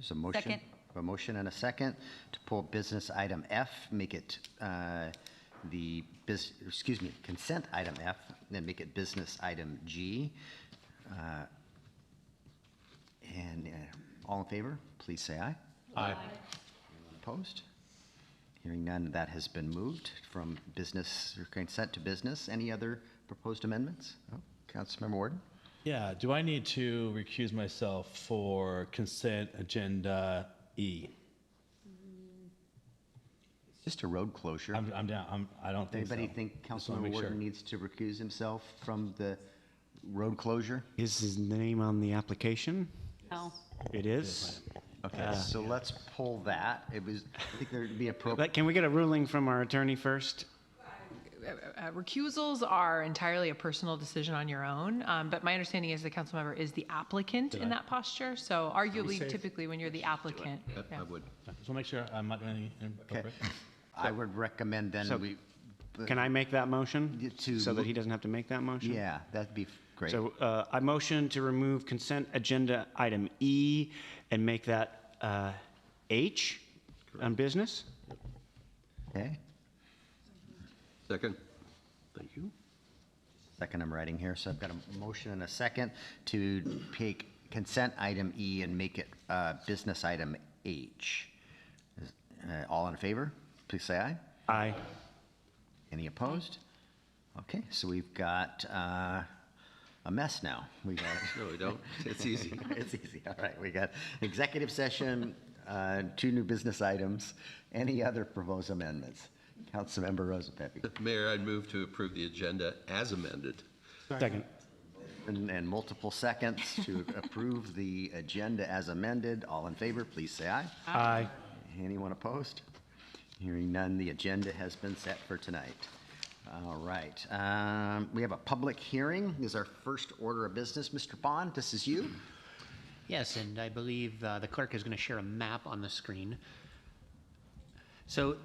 There's a motion. Second. A motion and a second to pull business item F, make it consent item F, then make it business item G. All in favor, please say aye. Aye. Anyone opposed? Hearing none, that has been moved from business or consent to business. Any other proposed amendments? Oh, Councilmember Warden? Yeah, do I need to recuse myself for consent agenda E? It's just a road closure. I'm down. I don't think Anybody so. think Just wanna Councilmember make Warden sure. needs to recuse himself from the road closure? Is his name on the application? No. It is. Okay, so let's pull that. I think there'd be appropriate. But can we get a ruling from our attorney first? Recusals are entirely a personal decision on your own, but my understanding is the council member is the applicant in that posture. So arguably, typically, when you're the applicant. yeah. I would. Just want to make sure I'm not doing anything inappropriate. I would recommend then So, we. Can I make that motion To so that look- he doesn't have to make that motion? Yeah, that'd be great. So I motion to remove consent agenda item E and make that H on business. Okay, Second. Thank you. second I'm writing here. So I've got a motion and a second to take consent item E and make it business item H. All in favor, please say aye. Aye. Any opposed? Okay, so we've got a mess now. We got No, we don't. It's easy. It's easy. All right, we got executive session, 2 new business items. Any other proposed amendments? Councilmember Rosapepe. Mayor, I'd move to approve the agenda as amended. Second. And multiple seconds to approve the agenda as amended. All in favor, please say aye. Aye. Anyone opposed? Hearing none, the agenda has been set for tonight. All right, we have a public hearing. This is our first order of business. Mr. Bond, this is you. Yes, and I believe the clerk is going to share a map on the screen. So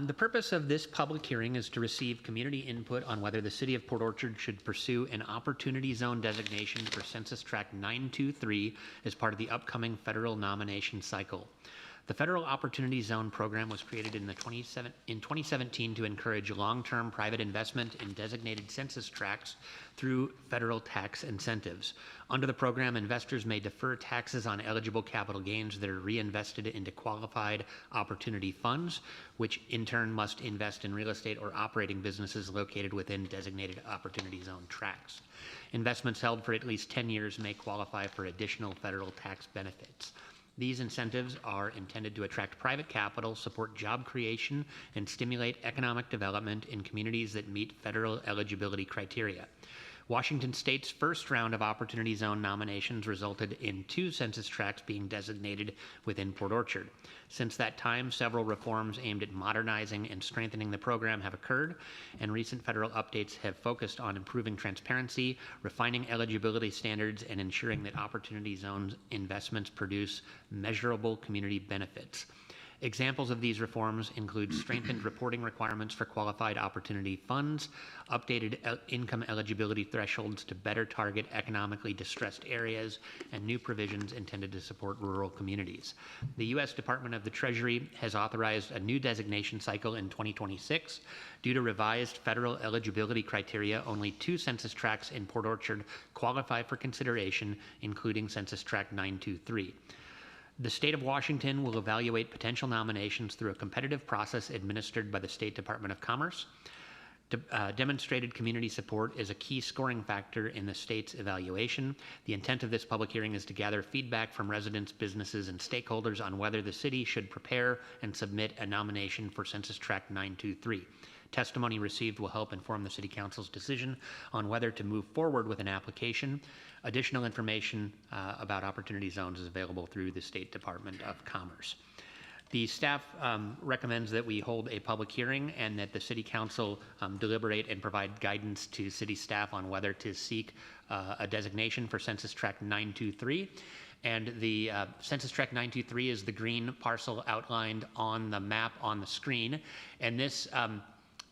the purpose of this public hearing is to receive community input on whether the city of Port Orchard should pursue an opportunity zone designation for Census Tract 923 as part of the upcoming federal nomination cycle. The Federal Opportunity Zone program was created in 2017 to encourage long-term private investment in designated census tracts through federal tax incentives. Under the program, investors may defer taxes on eligible capital gains that are reinvested into qualified opportunity funds, which in turn must invest in real estate or operating businesses located within designated opportunity zone tracts. Investments held for at least 10 years may qualify for additional federal tax benefits. These incentives are intended to attract private capital, support job creation, and stimulate economic development in communities that meet federal eligibility criteria. Washington State's first round of Opportunity Zone nominations resulted in 2 census tracts being designated within Port Orchard. Since that time, several reforms aimed at modernizing and strengthening the program have occurred, and recent federal updates have focused on improving transparency, refining eligibility standards, and ensuring that Opportunity Zones investments produce measurable community benefits. Examples of these reforms include strengthened reporting requirements for qualified opportunity funds, updated income eligibility thresholds to better target economically distressed areas, and new provisions intended to support rural communities. The U.S. Department of the Treasury has authorized a new designation cycle in 2026. Due to revised federal eligibility criteria, only 2 census tracts in Port Orchard qualify for consideration, including Census Tract 923. The state of Washington will evaluate potential nominations through a competitive process administered by the State Department of Commerce. Demonstrated community support is a key scoring factor in the state's evaluation. The intent of this public hearing is to gather feedback from residents, businesses, and stakeholders on whether the city should prepare and submit a nomination for Census Tract 923. Testimony received will help inform the City Council's decision on whether to move forward with an application. Additional information about opportunity zones is available through the State Department of Commerce. The staff recommends that we hold a public hearing and that the City Council deliberate and provide guidance to city staff on whether to seek a designation for Census Tract 923. And the Census Tract 923 is the green parcel outlined on the map on the screen. And this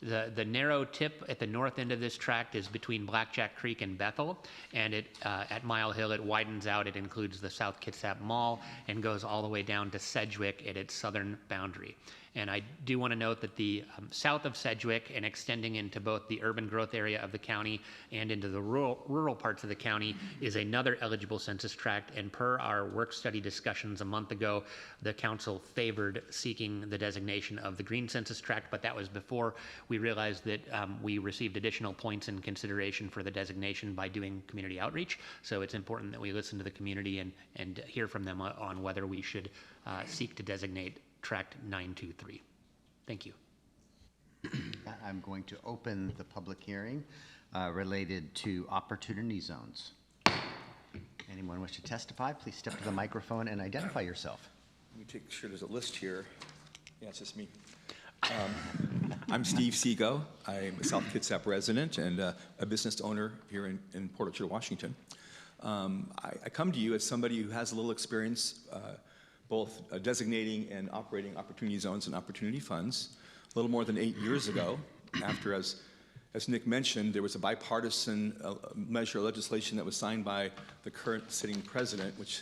The narrow tip at the north end of this tract is between Blackjack Creek and Bethel, and at Mile Hill it widens out. It includes the South Kitsap Mall and goes all the way down to Sedgwick at its southern boundary. And I do want to note that the south of Sedgwick and extending into both the urban growth area of the county and into the rural parts of the county is another eligible census tract. And per our work study discussions a month ago, the council favored seeking the designation of the green census tract, but that was before we realized that we received additional points in consideration for the designation by doing community outreach. So it's important that we listen to the community and hear from them on whether we should seek to designate Tract 923. Thank you. I'm going to open the public hearing related to opportunity zones. Anyone wish to testify, please step to the microphone and identify yourself. Let me make sure there's a list here. Yeah, it's just me. I'm Steve Seago. I'm a South Kitsap resident and a business owner here in Port Orchard, Washington. I come to you as somebody who has a little experience both designating and operating opportunity zones and opportunity funds. A little more than 8 years ago, after, as Nick mentioned, there was a bipartisan measure of legislation that was signed by the current sitting president, which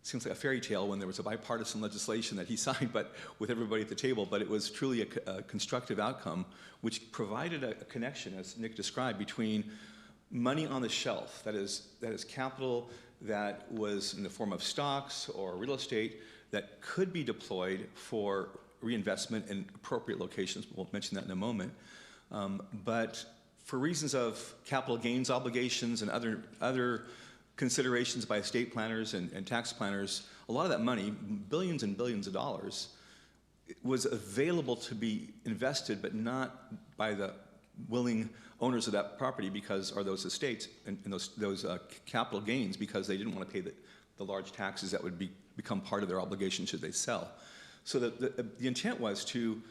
seems like a fairy tale when there was a bipartisan legislation that he signed, but with everybody at the table. But it was truly a constructive outcome, which provided a connection, as Nick described, between money on the shelf, that is capital that was in the form of stocks or real estate that could be deployed for reinvestment in appropriate locations. We'll mention that in a moment. But for reasons of capital gains obligations and other considerations by estate planners and tax planners, a lot of that money, billions and billions of dollars, was available to be invested, but not by the willing owners of that property or those estates and those capital gains, because they didn't want to pay the large taxes that would become part of their obligation should they sell. So the intent was to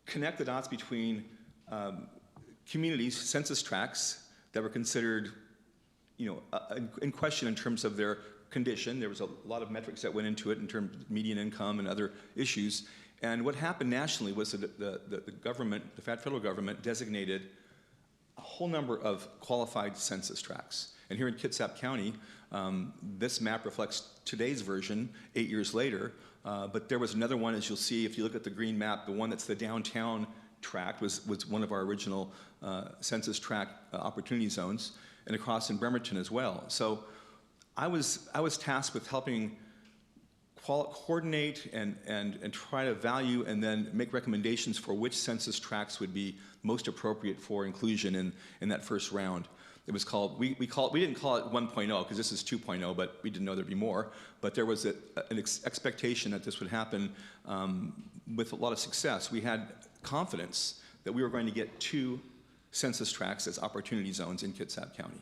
connect the dots between communities, census tracts that were considered, in question in terms of their condition. There was a lot of metrics that went into it in terms of median income and other issues. And what happened nationally was that the government, the federal government, designated a whole number of qualified census tracts. And here in Kitsap County, this map reflects today's version 8 years later, but there was another one, as you'll see, if you look at the green map, the one that's the downtown tract was one of our original census tract opportunity zones, and across in Bremerton as well. So I was tasked with helping coordinate and try to value and then make recommendations for which census tracts would be most appropriate for inclusion in that first round. It was called, we didn't call it 1.0 because this is 2.0, but we didn't know there'd be more. But there was an expectation that this would happen with a lot of success. We had confidence that we were going to get 2 census tracts as opportunity zones in Kitsap County.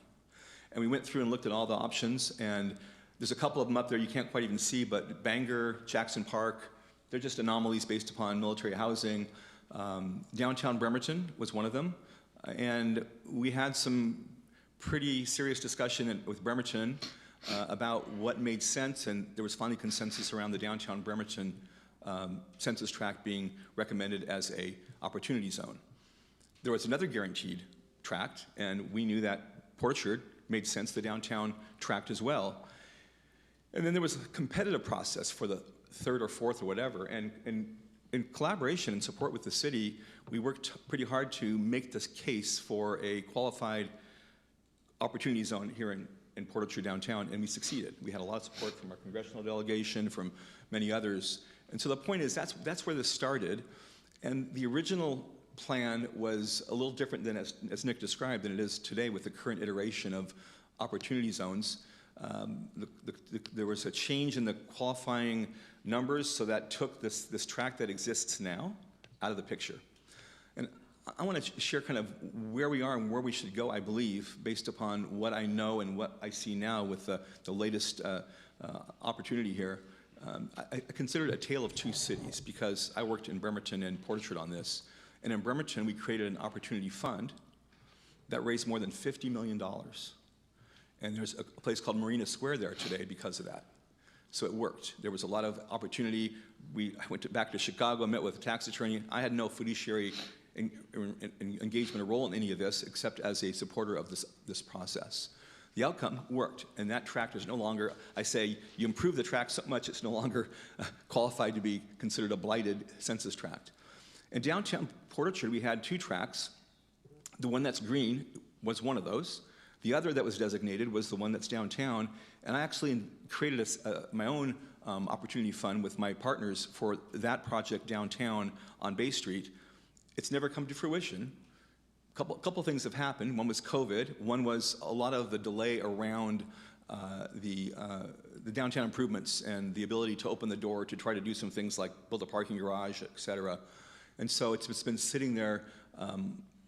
And we went through and looked at all the options, and there's a couple of them up there you can't quite even see, but Bangor, Jackson Park, they're just anomalies based upon military housing. Downtown Bremerton was one of them. And we had some pretty serious discussion with Bremerton about what made sense, and there was finally consensus around the downtown Bremerton census tract being recommended as a opportunity zone. There was another guaranteed tract, and we knew that Port Orchard made sense, the downtown tract as well. And then there was a competitive process for the third or fourth or whatever, and in collaboration and support with the city, we worked pretty hard to make this case for a qualified opportunity zone here in Port Orchard downtown, and we succeeded. We had a lot of support from our congressional delegation, from many others. And so the point is, that's where this started. And the original plan was a little different than, as Nick described, than it is today with the current iteration of opportunity zones. There was a change in the qualifying numbers, so that took this tract that exists now out of the picture. And I want to share kind of where we are and where we should go, I believe, based upon what I know and what I see now with the latest opportunity here. I consider it a tale of 2 cities because I worked in Bremerton and Port Orchard on this. And in Bremerton, we created an opportunity fund that raised more than $50 million. And there's a place called Marina Square there today because of that. So it worked. There was a lot of opportunity. I went back to Chicago, met with a tax attorney. I had no fiduciary engagement or role in any of this except as a supporter of this process. The outcome worked, and that tract is no longer, I say, you improve the tract so much it's no longer qualified to be considered a blighted census tract. In downtown Port Orchard, we had 2 tracts. The one that's green was one of those. The other that was designated was the one that's downtown, and I actually created my own opportunity fund with my partners for that project downtown on Bay Street. It's never come to fruition. Couple things have happened. One was COVID. One was a lot of the delay around the downtown improvements and the ability to open the door to try to do some things like build a parking garage, et cetera. And so it's been sitting there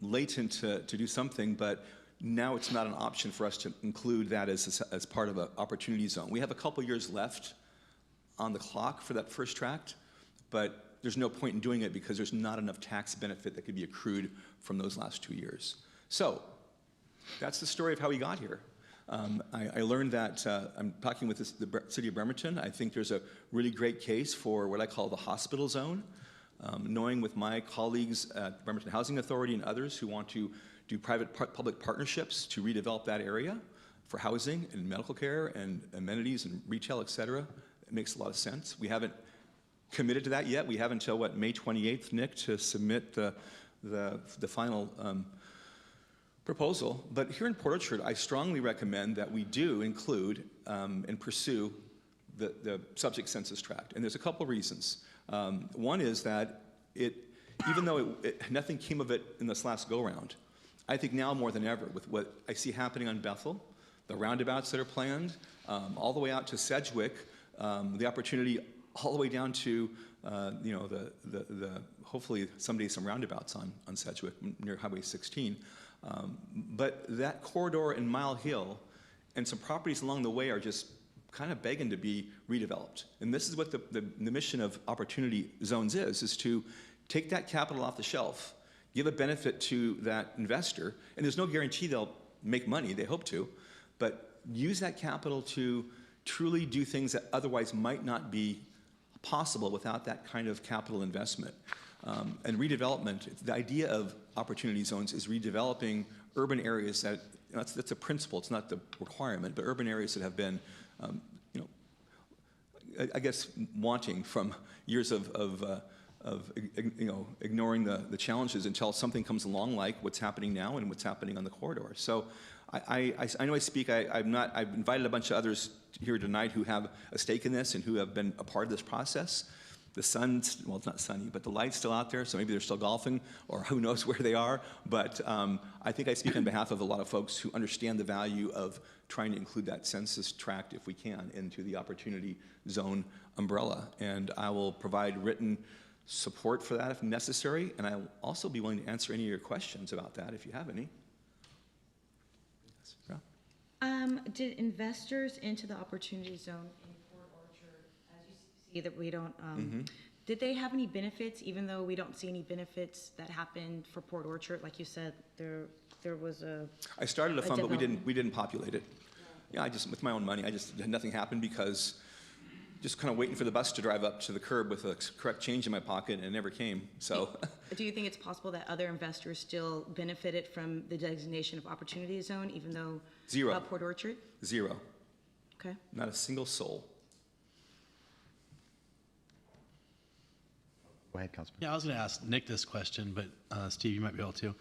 latent to do something, but now it's not an option for us to include that as part of an opportunity zone. We have a couple years left on the clock for that first tract, but there's no point in doing it because there's not enough tax benefit that could be accrued from those last 2 years. So that's the story of how we got here. I learned that I'm talking with the city of Bremerton. I think there's a really great case for what I call the hospital zone. Knowing with my colleagues at Bremerton Housing Authority and others who want to do private-public partnerships to redevelop that area for housing and medical care and amenities and retail, et cetera, it makes a lot of sense. We haven't committed to that yet. We have until, what, May 28th, Nick, to submit the final proposal. But here in Port Orchard, I strongly recommend that we do include and pursue the subject census tract. And there's a couple reasons. One is that even though nothing came of it in this last go-round, I think now more than ever, with what I see happening on Bethel, the roundabouts that are planned, all the way out to Sedgwick, the opportunity all the way down to hopefully someday some roundabouts on Sedgwick near Highway 16. But that corridor in Mile Hill and some properties along the way are just kind of begging to be redeveloped. And this is what the mission of opportunity zones is to take that capital off the shelf, give a benefit to that investor, and there's no guarantee they'll make money, they hope to, but use that capital to truly do things that otherwise might not be possible without that kind of capital investment. And redevelopment, the idea of opportunity zones is redeveloping urban areas that, that's a principle, it's not the requirement, but urban areas that have been, I guess, wanting from years of ignoring the challenges until something comes along like what's happening now and what's happening on the corridor. So I know I speak, I've invited a bunch of others here tonight who have a stake in this and who have been a part of this process. The sun's, well, it's not sunny, but the light's still out there, so maybe they're still golfing, or who knows where they are. But I think I speak on behalf of a lot of folks who understand the value of trying to include that census tract, if we can, into the opportunity zone umbrella. And I will provide written support for that if necessary, and I'll also be willing to answer any of your questions about that if you have any. Yes, yeah. Did investors into the opportunity zone in Port Orchard, as you see that we don't, did they have any benefits, even though we don't see any benefits that happened for Port Orchard? Like you said, there was a. I started a fund, but we didn't populate it. Yeah, I just, with my own money, I just had nothing happen because just kind of waiting for the bus to drive up to the curb with the correct change in my pocket, and it never came, so. Do you think it's possible that other investors still benefited from the designation of opportunity zone, even though? Zero. Port Orchard? Zero. Okay. Not a single soul. Go ahead, Councilman. Yeah, I was going to ask Nick this question, but Steve, you might be able to.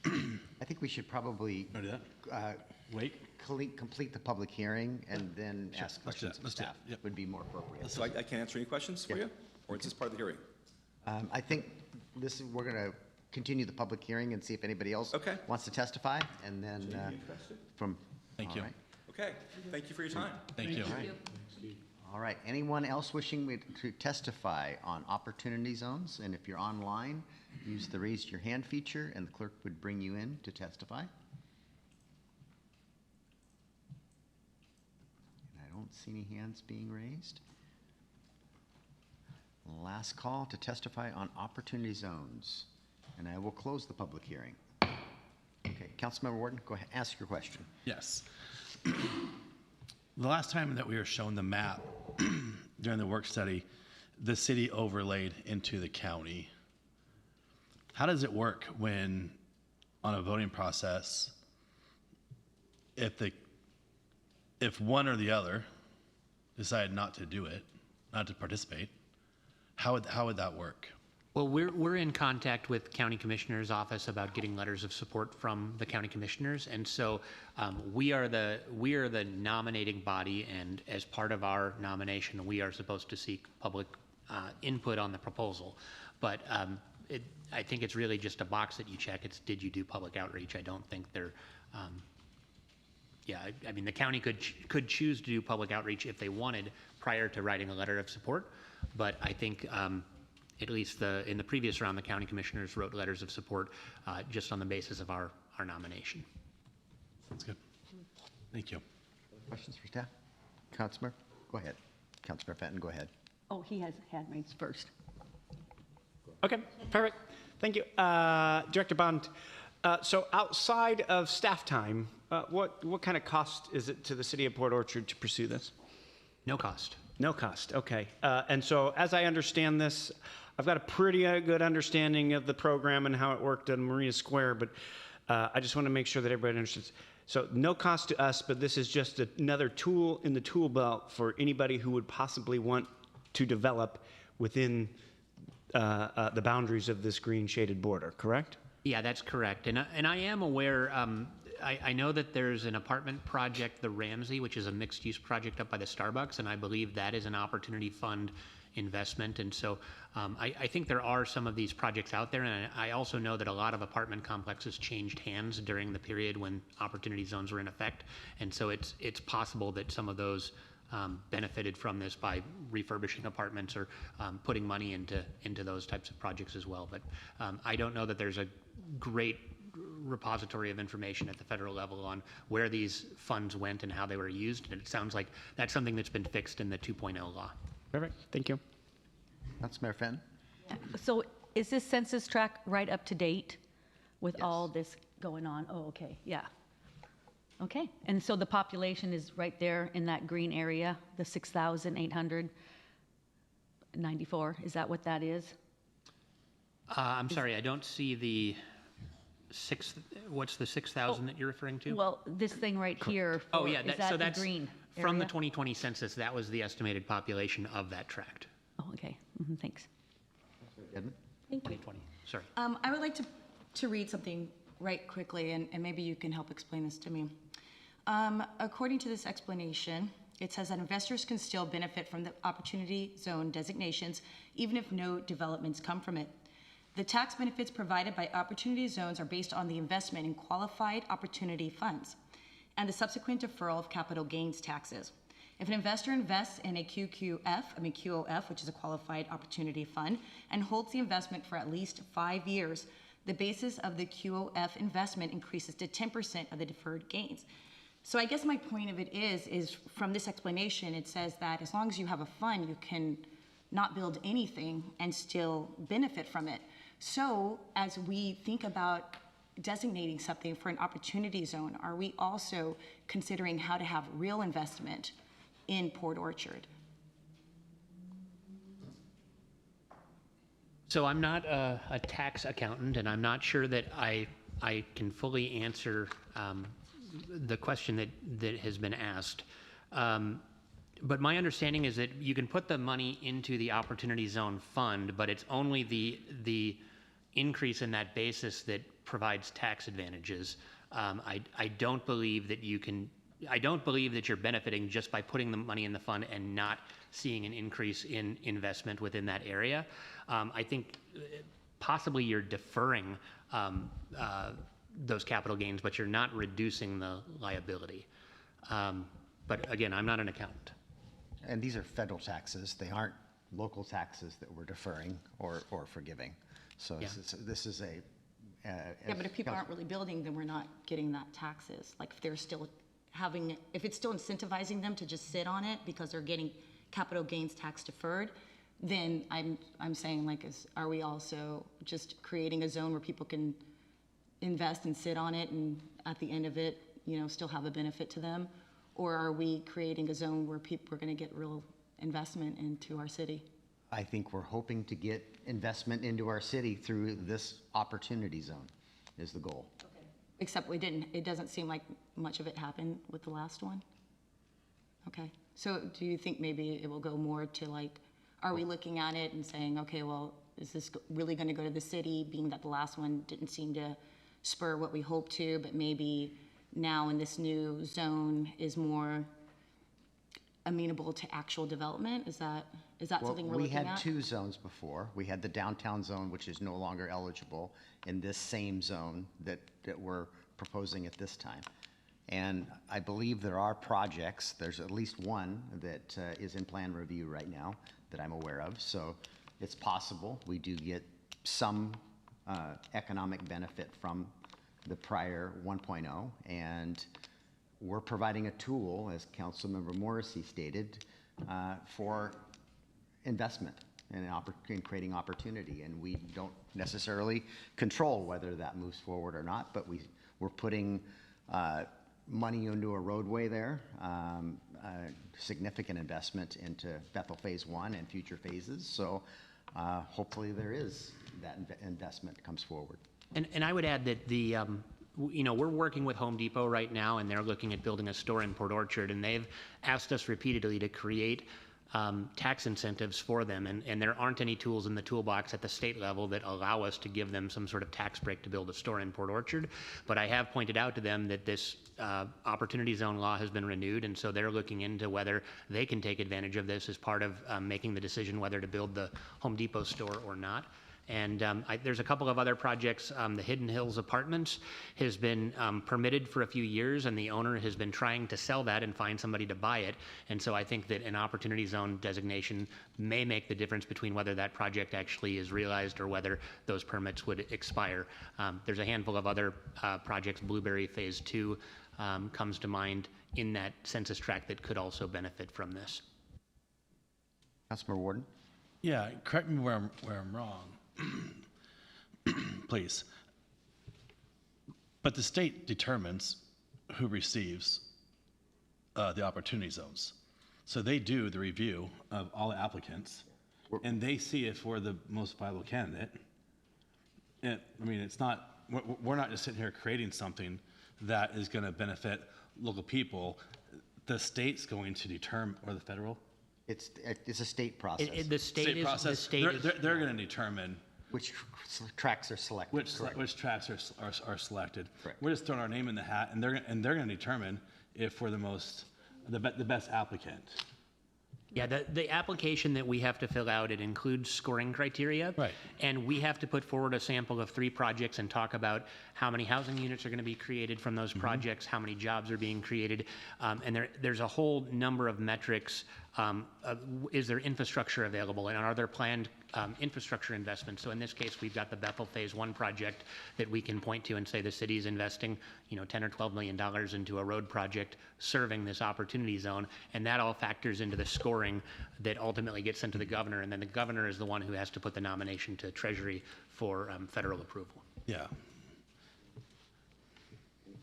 I think we should probably Want to do that? Wait. complete the public hearing and then ask Let's do questions that. of Let's do staff. it. Yep. Would be more appropriate. So I can't answer any questions for you? Or is this part of the hearing? I think we're going to continue the public hearing and see if anybody else Okay. wants to testify, and then from. Thank you. all right. Okay, thank you for your time. Thank you. All right, anyone else wishing to testify on opportunity zones? And if you're online, use the raise your hand feature and the clerk would bring you in to testify. And I don't see any hands being raised. Last call to testify on opportunity zones. And I will close the public hearing. Okay, Councilmember Wharton, go ahead, ask your question. Yes. The last time that we were shown the map during the work study, the city overlaid into the county. how does it work when on a voting process, if one or the other decide not to do it, not to participate, how would that work? Well, we're in contact with County Commissioner's office about getting letters of support from the county commissioners, and so we are the nominating body, and as part of our nomination, we are supposed to seek public input on the proposal. But I think it's really just a box that you check. It's did you do public outreach? I don't think they're. Yeah, I mean the county could choose to do public outreach if they wanted prior to writing a letter of support, but I think. At least in the previous round, the county commissioners wrote letters of support just on the basis of our nomination. That's good. Thank you. Questions for staff? Councilor, go ahead. Councilor Fenton, go ahead. Oh, he has hand raised first. Okay, perfect. Thank you. Director Bond, so outside of staff time, what kind of cost is it to the city of Port Orchard to pursue this? No cost. No cost, okay. And so as I understand this, I've got a pretty good understanding of the program and how it worked in Marina Square, but I just want to make sure that everybody understands. So no cost to us, but this is just another tool in the tool belt for anybody who would possibly want to develop within the boundaries of this green shaded border, correct? Yeah, that's correct. And I am aware, I know that there's an apartment project, the Ramsey, which is a mixed-use project up by the Starbucks, and I believe that is an opportunity fund investment. And so I think there are some of these projects out there, and I also know that a lot of apartment complexes changed hands during the period when opportunity zones were in effect. And so it's possible that some of those benefited from this by refurbishing apartments or putting money into those types of projects as well. But I don't know that there's a great repository of information at the federal level on where these funds went and how they were used. And it sounds like that's something that's been fixed in the 2.0 law. Perfect, thank you. Councilor Fenton? So is this census tract right up to date with all this going on? Oh, okay, yeah. Okay, and so the population is right there in that green area, the 6,894, is that what that is? I'm sorry, I don't see the what's the 6,000 that you're referring to? Well, this thing right here, Oh, yeah, is that so the that's green from the area? 2020 census, that was the estimated population of that tract. Oh, okay, thanks. Edmund? Thank you. 2020, sorry. I would like to read something right quickly, and maybe you can help explain this to me. According to this explanation, it says that investors can still benefit from the opportunity zone designations, even if no developments come from it. The tax benefits provided by opportunity zones are based on the investment in qualified opportunity funds and the subsequent deferral of capital gains taxes. If an investor invests in a QOF, which is a qualified opportunity fund, and holds the investment for at least 5 years, the basis of the QOF investment increases to 10% of the deferred gains. So I guess my point of it is from this explanation, it says that as long as you have a fund, you can not build anything and still benefit from it. So as we think about designating something for an opportunity zone, are we also considering how to have real investment in Port Orchard? So I'm not a tax accountant, and I'm not sure that I can fully answer the question that has been asked. But my understanding is that you can put the money into the Opportunity Zone Fund, but it's only the increase in that basis that provides tax advantages. I don't believe that you can. I don't believe that you're benefiting just by putting the money in the fund and not seeing an increase in investment within that area. I think possibly you're deferring those capital gains, but you're not reducing the liability. But again, I'm not an accountant. And these are federal taxes. They aren't local taxes that we're deferring or forgiving. So Yeah. this is a... Yeah, but if people aren't really building, then we're not getting that taxes. Like if they're still if it's still incentivizing them to just sit on it because they're getting capital gains tax deferred, then I'm saying like, are we also just creating a zone where people can invest and sit on it and at the end of it, still have a benefit to them? Or are we creating a zone where people are going to get real investment into our city? I think we're hoping to get investment into our city through this opportunity zone is the goal. Except it doesn't seem like much of it happened with the last one? Okay, so do you think maybe it will go more to like, are we looking at it and saying, okay, well, is this really gonna go to the city, being that the last one didn't seem to spur what we hoped to, but maybe now in this new zone is more amenable to actual development? Is that something we're We looking had at? 2 zones before. We had the downtown zone, which is no longer eligible, in this same zone that we're proposing at this time. And I believe there are projects, there's at least one that is in plan review right now that I'm aware of. So it's possible we do get some economic benefit from the prior 1.0. And we're providing a tool, as Councilmember Morrissey stated, for investment and creating opportunity. And we don't necessarily control whether that moves forward or not, but we're putting money into a roadway there, significant investment into Bethel Phase 1 and future phases. So hopefully there is that investment comes forward. And I would add that we're working with Home Depot right now, and they're looking at building a store in Port Orchard, and they've asked us repeatedly to create tax incentives for them, and there aren't any tools in the toolbox at the state level that allow us to give them some sort of tax break to build a store in Port Orchard. But I have pointed out to them that this Opportunity Zone law has been renewed, and so they're looking into whether they can take advantage of this as part of making the decision whether to build the Home Depot store or not. And there's a couple of other projects. The Hidden Hills Apartments has been permitted for a few years, and the owner has been trying to sell that and find somebody to buy it. And so I think that an Opportunity Zone designation may make the difference between whether that project actually is realized or whether those permits would expire. There's a handful of other projects. Blueberry Phase 2 comes to mind in that census tract that could also benefit from this. Councilmember Warden? Yeah, correct me where I'm wrong, please. But the state determines who receives the opportunity zones. So they do the review of all the applicants, and they see if we're the most viable candidate. And, I mean, we're not just sitting here creating something that is going to benefit local people. The state's going to determine, or the federal? It's a state process. The state is process. the state is, They're going to determine Which tracks are selected. which tracks are selected. Correct. We're just throwing our name in the hat, and they're going to determine if we're the best applicant. Yeah, the application that we have to fill out, it includes scoring criteria. Right. And we have to put forward a sample of 3 projects and talk about how many housing units are going to be created from those projects, how many jobs are being created. And there's a whole number of metrics. Is there infrastructure available, and are there planned infrastructure investments? So in this case, we've got the Bethel Phase 1 project that we can point to and say the city's investing, $10 or $12 million into a road project serving this opportunity zone, and that all factors into the scoring that ultimately gets sent to the governor, and then the governor is the one who has to put the nomination to Treasury for federal approval. Yeah.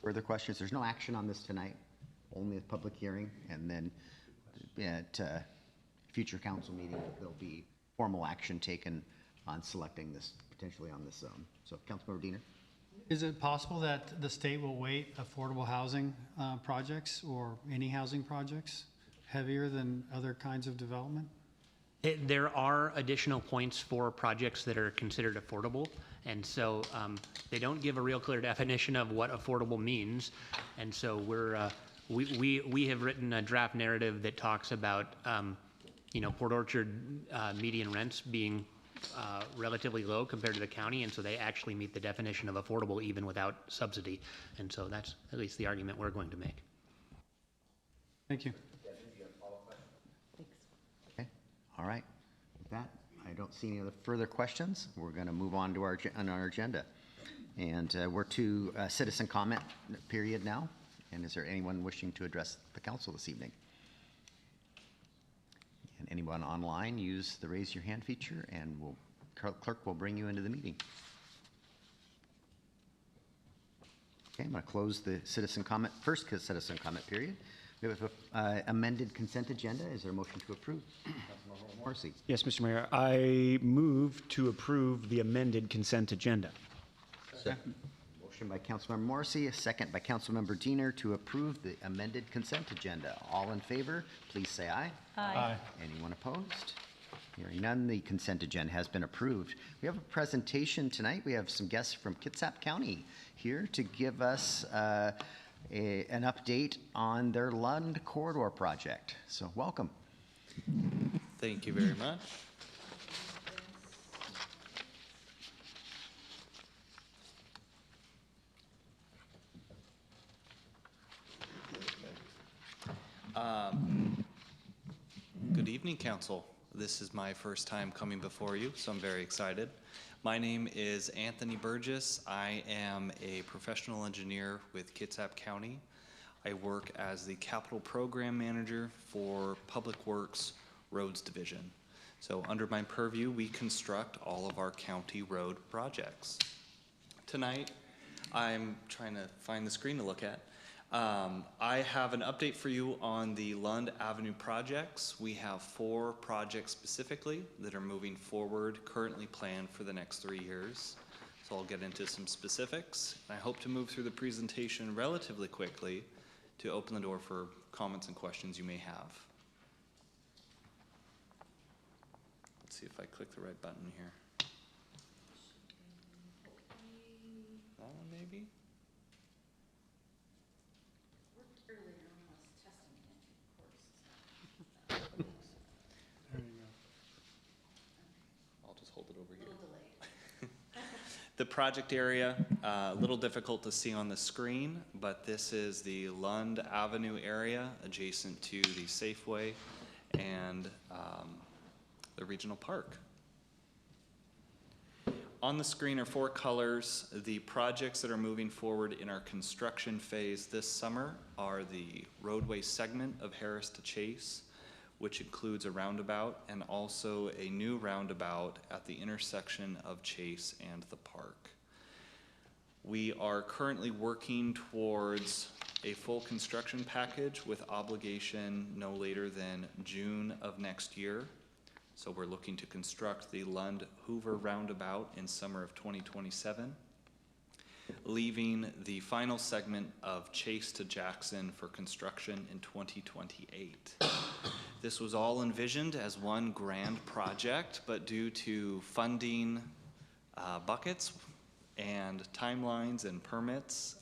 Further questions? There's no action on this tonight, only a public hearing, and then at future council meeting, there'll be formal action taken on selecting this, potentially on this zone. So, Councilmember Diener? Is it possible that the state will weight affordable housing projects or any housing projects heavier than other kinds of development? There are additional points for projects that are considered affordable, and so they don't give a real clear definition of what affordable means. And so we have written a draft narrative that talks about Port Orchard median rents being relatively low compared to the county, and so they actually meet the definition of affordable even without subsidy. And so that's at least the argument we're going to make. Thank you. Okay, all right. With that, I don't see any other further questions. We're going to move on to our agenda. And we're to citizen comment period now. And is there anyone wishing to address the council this evening? And anyone online, use the raise your hand feature, and clerk will bring you into the meeting. Okay, I'm going to close the first citizen comment period. We We have a amended consent agenda. Is there a motion to approve? Councilmember Morrissey. Yes, Mr. Mayor, I move to approve the amended consent agenda. Motion by Councilmember Morrissey, a second by Councilmember Diener to approve the amended consent agenda. All in favor, please say aye. Aye. Anyone opposed? Hearing none, the consent agenda has been approved. We have a presentation tonight. We have some guests from Kitsap County here to give us an update on their Lund Corridor project. So welcome. Thank you very much. Good evening, Council. This is my first time coming before you, so I'm very excited. My name is Anthony Burgess. I am a professional engineer with Kitsap County. I work as the Capital Program Manager for Public Works Roads Division. So under my purview, we construct all of our county road projects. Tonight, I'm trying to find the screen to look at. I have an update for you on the Lund Avenue projects. We have 4 projects specifically that are moving forward, currently planned for the next 3 years. So I'll get into some specifics. I hope to move through the presentation relatively quickly to open the door for comments and questions you may have. Let's see if I click the right button here. That one maybe? I'll just hold it over here. The project area, a little difficult to see on the screen, but this is the Lund Avenue area adjacent to the Safeway and the regional park. On the screen are 4 colors. The projects that are moving forward in our construction phase this summer are the roadway segment of Harris to Chase, which includes a roundabout and also a new roundabout at the intersection of Chase and the park. We are currently working towards a full construction package with obligation no later than June of next year. So we're looking to construct the Lund Hoover roundabout in summer of 2027, leaving the final segment of Chase to Jackson for construction in 2028. This was all envisioned as one grand project, but due to funding buckets and timelines and permits,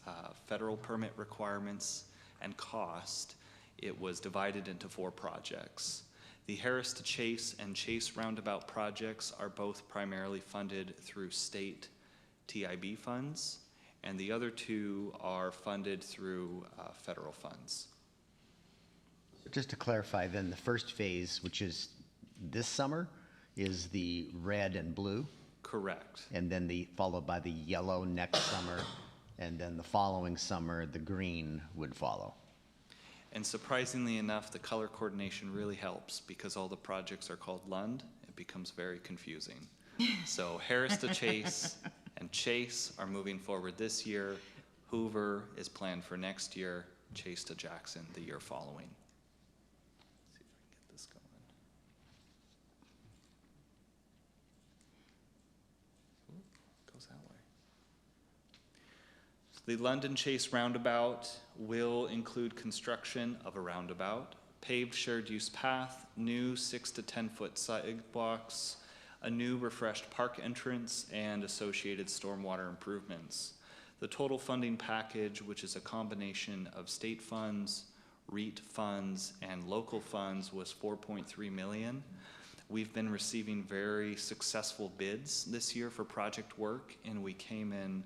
federal permit requirements and cost, it was divided into 4 projects. The Harris to Chase and Chase roundabout projects are both primarily funded through state TIB funds, and the other 2 are funded through federal funds. Just to clarify then, the first phase, which is this summer, is the red and blue? Correct. And then followed by the yellow next summer, and then the following summer, the green would follow. And surprisingly enough, the color coordination really helps because all the projects are called Lund. It becomes very confusing. So Harris to Chase and Chase are moving forward this year. Hoover is planned for next year. Chase to Jackson the year following. Let's see if I can get this going. Ooh, goes that way. The London Chase roundabout will include construction of a roundabout, paved shared use path, new 6 to 10 foot sidewalks, a new refreshed park entrance, and associated stormwater improvements. The total funding package, which is a combination of state funds, REIT funds, and local funds, was $4.3 million. We've been receiving very successful bids this year for project work, and we came in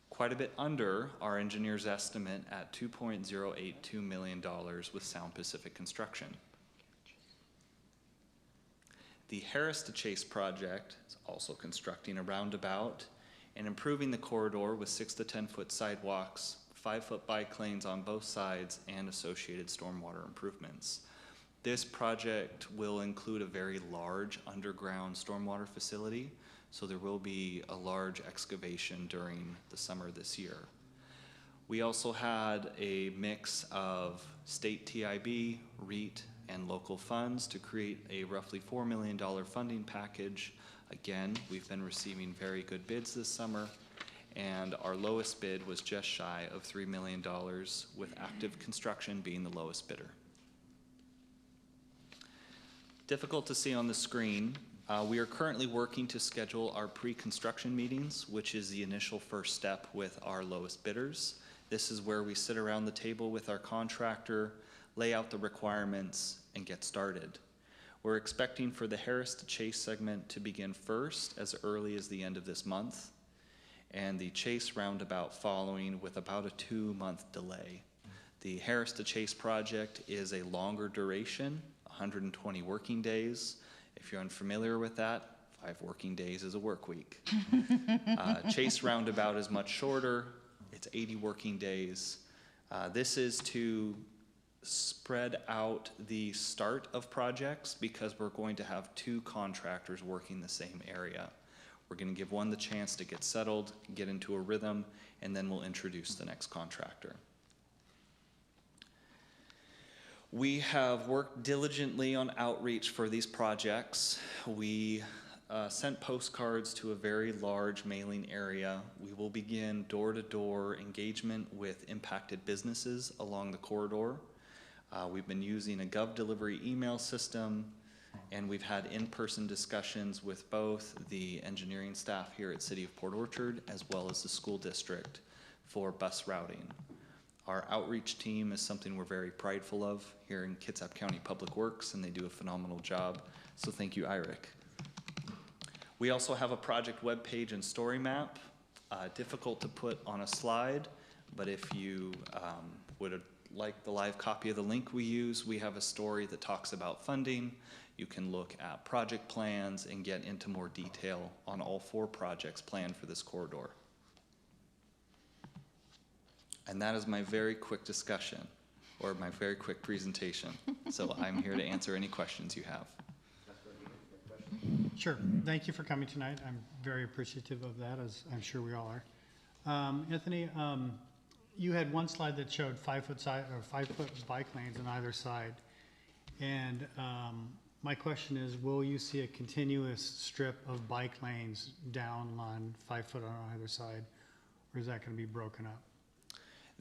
quite a bit under our engineer's estimate at $2.082 million with Sound Pacific Construction. The Harris to Chase project is also constructing a roundabout and improving the corridor with 6 to 10 foot sidewalks, 5 foot bike lanes on both sides, and associated stormwater improvements. This project will include a very large underground stormwater facility, so there will be a large excavation during the summer this year. We also had a mix of state TIB, REIT, and local funds to create a roughly $4 million funding package. Again, we've been receiving very good bids this summer, and our lowest bid was just shy of $3 million, with active construction being the lowest bidder. Difficult to see on the screen. We are currently working to schedule our pre-construction meetings, which is the initial first step with our lowest bidders. This is where we sit around the table with our contractor, lay out the requirements, and get started. We're expecting for the Harris to Chase segment to begin first as early as the end of this month, and the Chase roundabout following with about a 2-month delay. The Harris to Chase project is a longer duration, 120 working days. If you're unfamiliar with that, 5 working days is a work week. Chase roundabout is much shorter. It's 80 working days. This is to spread out the start of projects because we're going to have 2 contractors working the same area. We're going to give one the chance to get settled, get into a rhythm, and then we'll introduce the next contractor. We have worked diligently on outreach for these projects. We sent postcards to a very large mailing area. We will begin door-to-door engagement with impacted businesses along the corridor. We've been using a GovDelivery email system, and we've had in-person discussions with both the engineering staff here at City of Port Orchard as well as the school district for bus routing. Our outreach team is something we're very prideful of here in Kitsap County Public Works, and they do a phenomenal job. So thank you, IRIC. We also have a project webpage and story map. Difficult to put on a slide, but if you would like the live copy of the link we use, we have a story that talks about funding. You can look at project plans and get into more detail on all 4 projects planned for this corridor. And that is my very quick discussion, or my very quick presentation. So I'm here to answer any questions you have. Sure. Thank you for coming tonight. I'm very appreciative of that, as I'm sure we all are. Anthony, you had one slide that showed 5-foot bike lanes on either side. And my question is, will you see a continuous strip of bike lanes down on 5 foot on either side, or is that going to be broken up?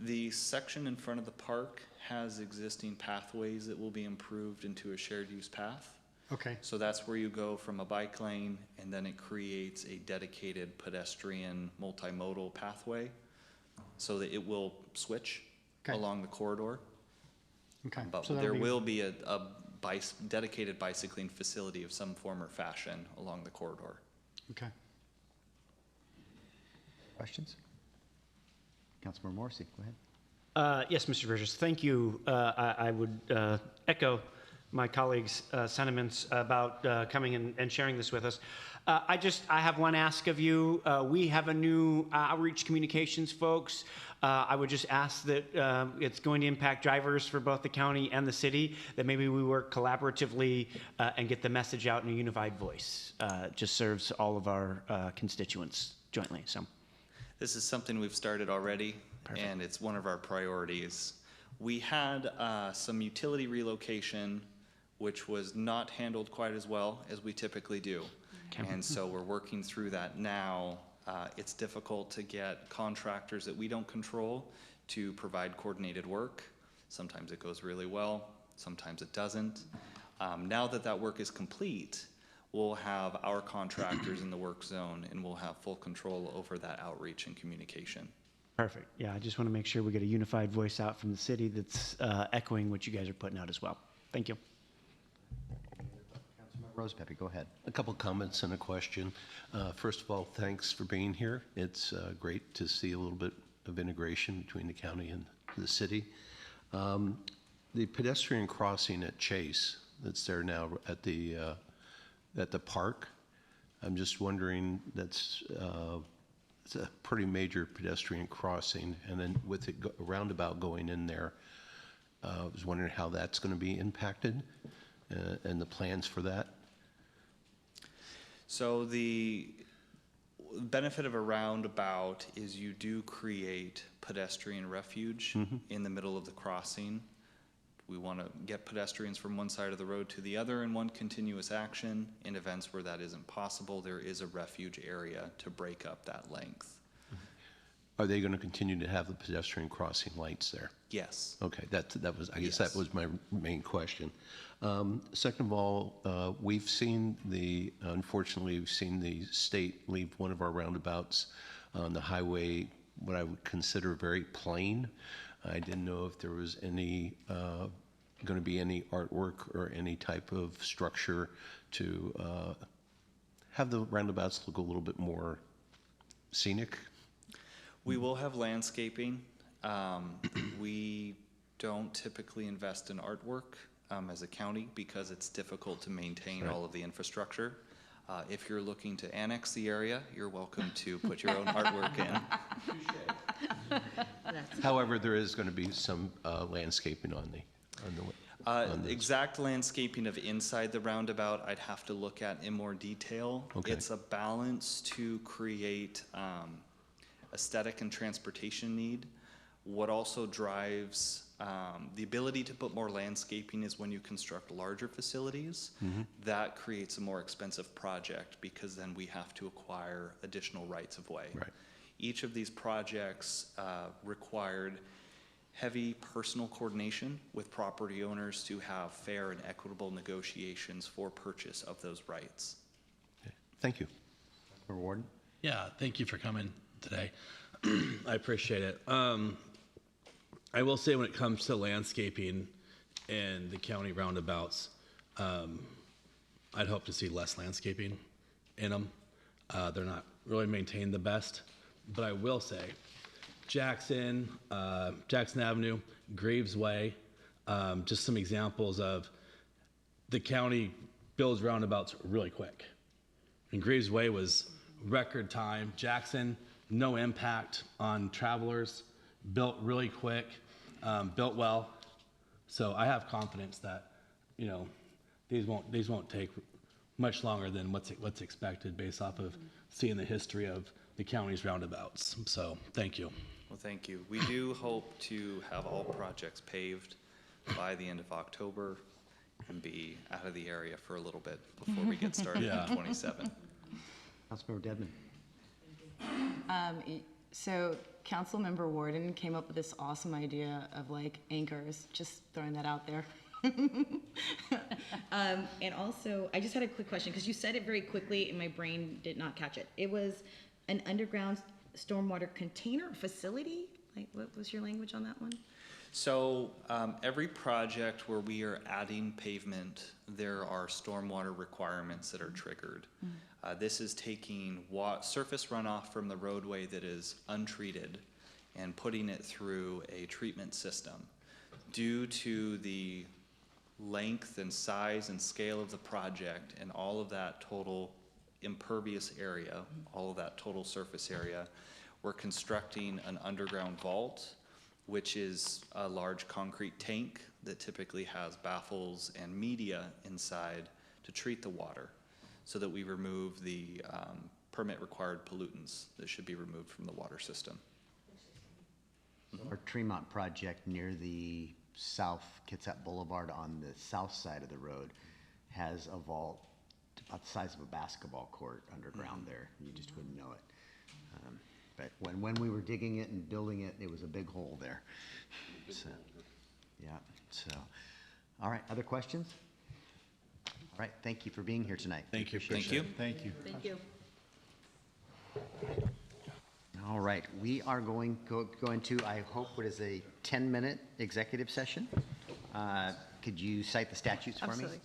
The section in front of the park has existing pathways that will be improved into a shared use path. Okay. So that's where you go from a bike lane, and then it creates a dedicated pedestrian multimodal pathway so that it will switch along the corridor. Okay. But So there will be a dedicated bicycling facility of some form or fashion along the corridor. Okay. Questions? Councilmember Morrissey, go ahead. Yes, Mr. Burgess, thank you. I would echo my colleagues' sentiments about coming and sharing this with us. I have one ask of you. We have a new outreach communications folks. I would just ask that it's going to impact drivers for both the county and the city, that maybe we work collaboratively and get the message out in a unified voice. Just serves all of our constituents jointly. So. This is something we've started already, and it's one of our priorities. We had some utility relocation, which was not handled quite as well as we typically do. Okay. And so we're working through that now. It's difficult to get contractors that we don't control to provide coordinated work. Sometimes it goes really well, sometimes it doesn't. Now that that work is complete, we'll have our contractors in the work zone, and we'll have full control over that outreach and communication. Perfect. Yeah, I just want to make sure we get a unified voice out from the city that's echoing what you guys are putting out as well. Thank you. Councilmember Rosepepe, go ahead. A couple comments and a question. First of all, thanks for being here. It's great to see a little bit of integration between the county and the city. The pedestrian crossing at Chase that's there now at the park, I'm just wondering, it's a pretty major pedestrian crossing, and then with a roundabout going in there, I was wondering how that's going to be impacted and the plans for that. So the benefit of a roundabout is you do create pedestrian refuge in the middle of the crossing. We want to get pedestrians from one side of the road to the other in one continuous action. In events where that isn't possible, there is a refuge area to break up that length. Are they going to continue to have the pedestrian crossing lights there? Yes. Okay, that was, I guess Yes. that was my main question. Second of all, unfortunately, we've seen the state leave one of our roundabouts on the highway, what I would consider very plain. I didn't know if there was any, going to be any artwork or any type of structure to have the roundabouts look a little bit more scenic. We will have landscaping. We don't typically invest in artwork as a county because it's difficult to maintain all of the infrastructure. If you're looking to annex the area, you're welcome to put your own artwork in. However, there is going to be some landscaping on the Exact landscaping of inside the roundabout, I'd have to look at in more detail. Okay. It's a balance to create aesthetic and transportation need. What also drives the ability to put more landscaping is when you construct larger facilities. That creates a more expensive project because then we have to acquire additional rights of way. Right. Each of these projects required heavy personal coordination with property owners to have fair and equitable negotiations for purchase of those rights. Okay. Thank you. Councilmember Warden? Yeah, thank you for coming today. I appreciate it. I will say when it comes to landscaping and the county roundabouts, I'd hope to see less landscaping in them. They're not really maintained the best, but I will say Jackson Avenue, Graves Way, just some examples of the county builds roundabouts really quick. And Graves Way was record time. Jackson, no impact on travelers, built really quick, built well. So I have confidence that, you know, these won't take much longer than what's expected based off of seeing the history of the county's roundabouts. So thank you. Well, thank you. We do hope to have all projects paved by the end of October and be out of the area for a little bit before we get started Yeah. in 27. Councilmember Dedman? So Councilmember Warden came up with this awesome idea of like anchors, just throwing that out there. And also, I just had a quick question, because you said it very quickly and my brain did not catch it. It was an underground stormwater container facility? Like, what was your language on that one? So every project where we are adding pavement, there are stormwater requirements that are triggered. This is taking surface runoff from the roadway that is untreated and putting it through a treatment system. Due to the length and size and scale of the project and all of that total impervious area, all of that total surface area, we're constructing an underground vault, which is a large concrete tank that typically has baffles and media inside to treat the water so that we remove the permit required pollutants that should be removed from the water system. Our Tremont project near the South Kitsap Boulevard on the south side of the road has a vault about the size of a basketball court underground there. You just wouldn't know it. But when we were digging it and building it, it was a big hole there. So, yeah, so, all right, other questions? All right, thank you for being here tonight. Thank you. Thank you. Thank you. Thank you. All right, we are going to, I hope, what is a 10-minute executive session. Could you cite the statutes for me? Absolutely.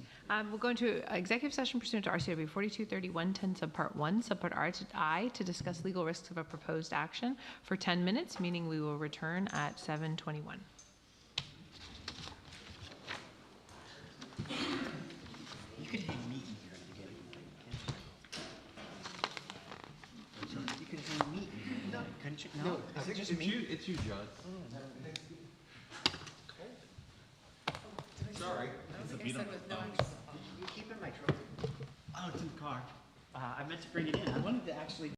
We'll go into executive session pursuant to RCW 423110 subpart 1, subpart I, to discuss legal risks of a proposed action for 10 minutes, meaning we will return at 7:21. You could hang meat in here in the beginning. You could hang meat in here, no, couldn't you? No, is it just me? It's you, John. Sorry. You keep in my truck. Oh, it's in the car. I meant to bring it in. I wanted to actually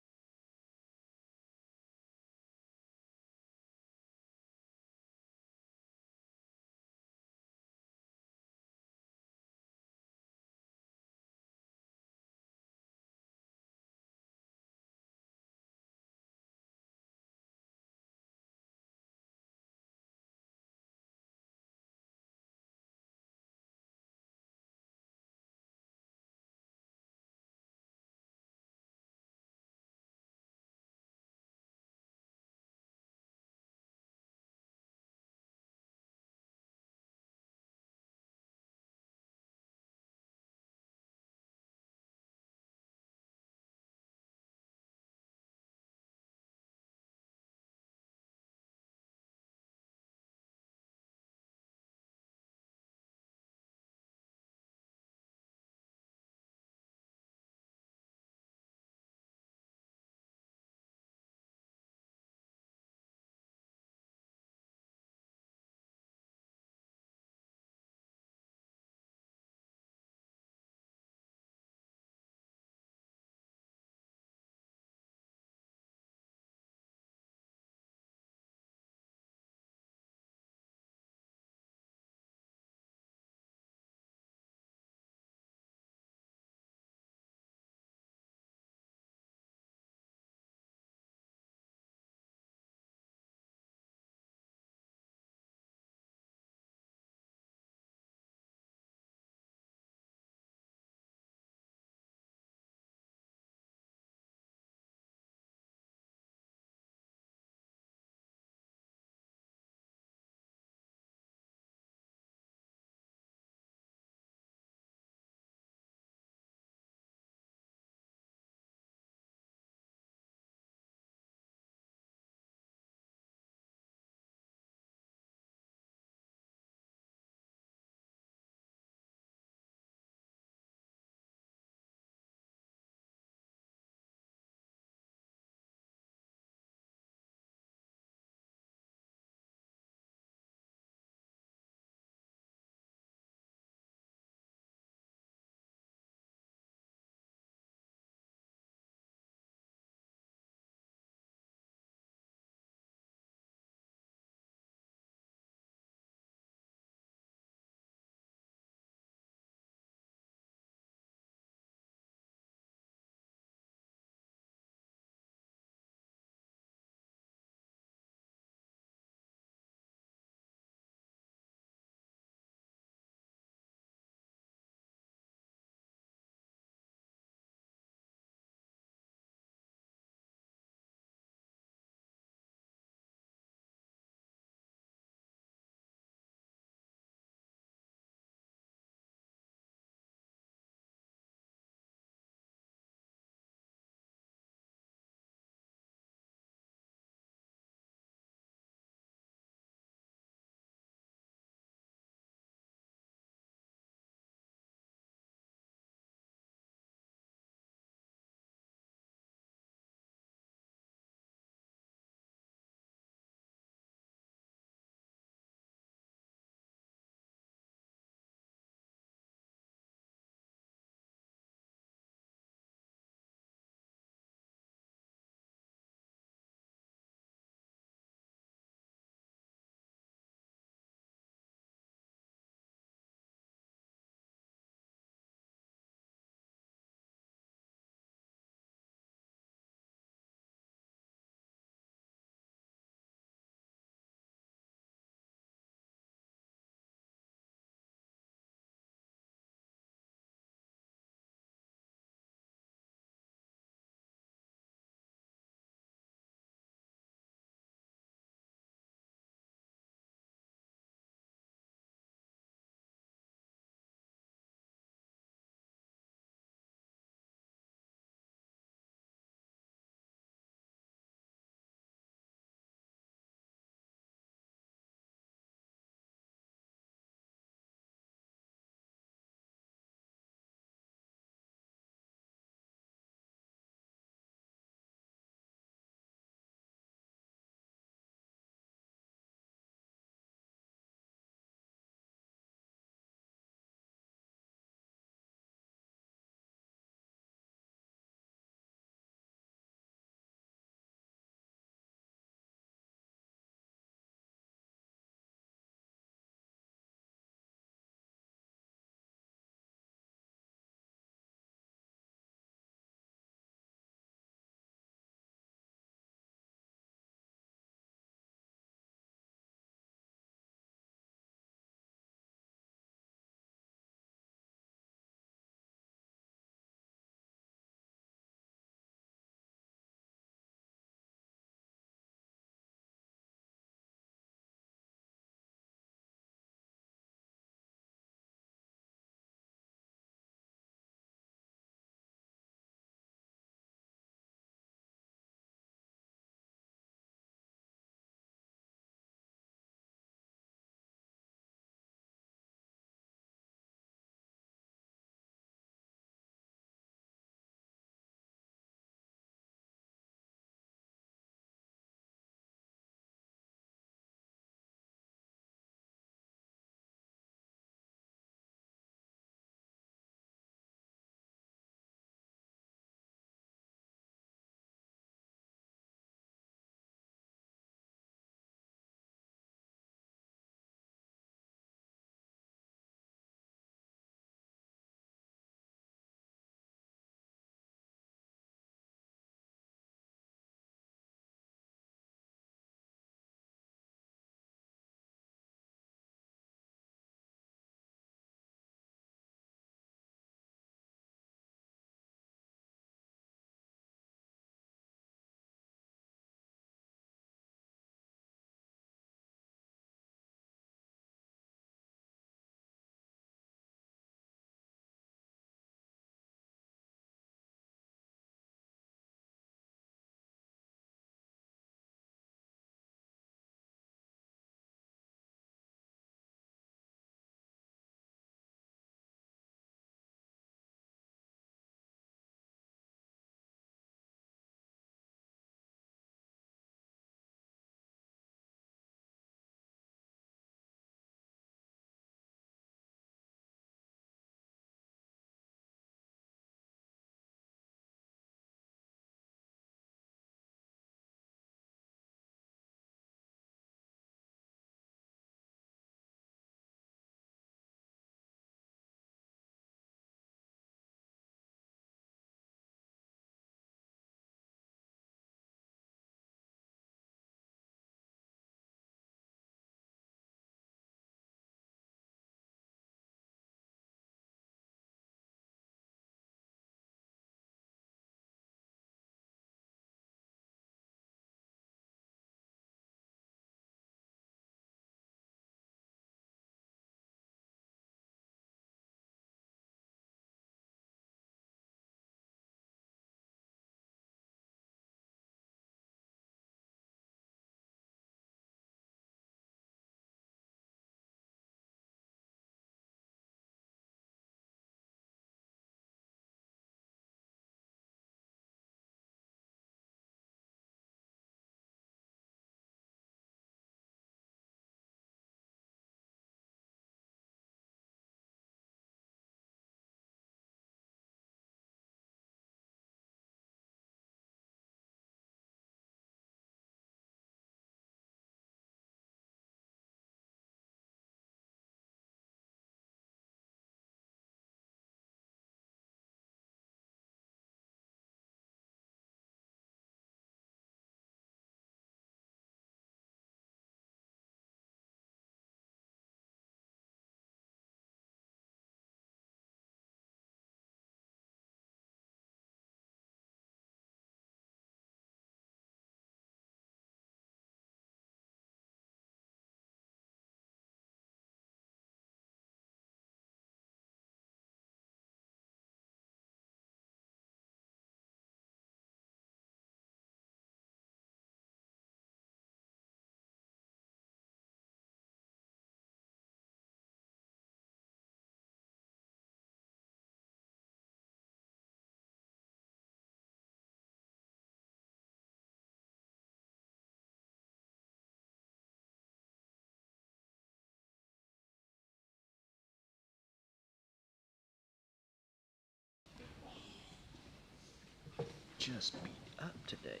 just beat up today.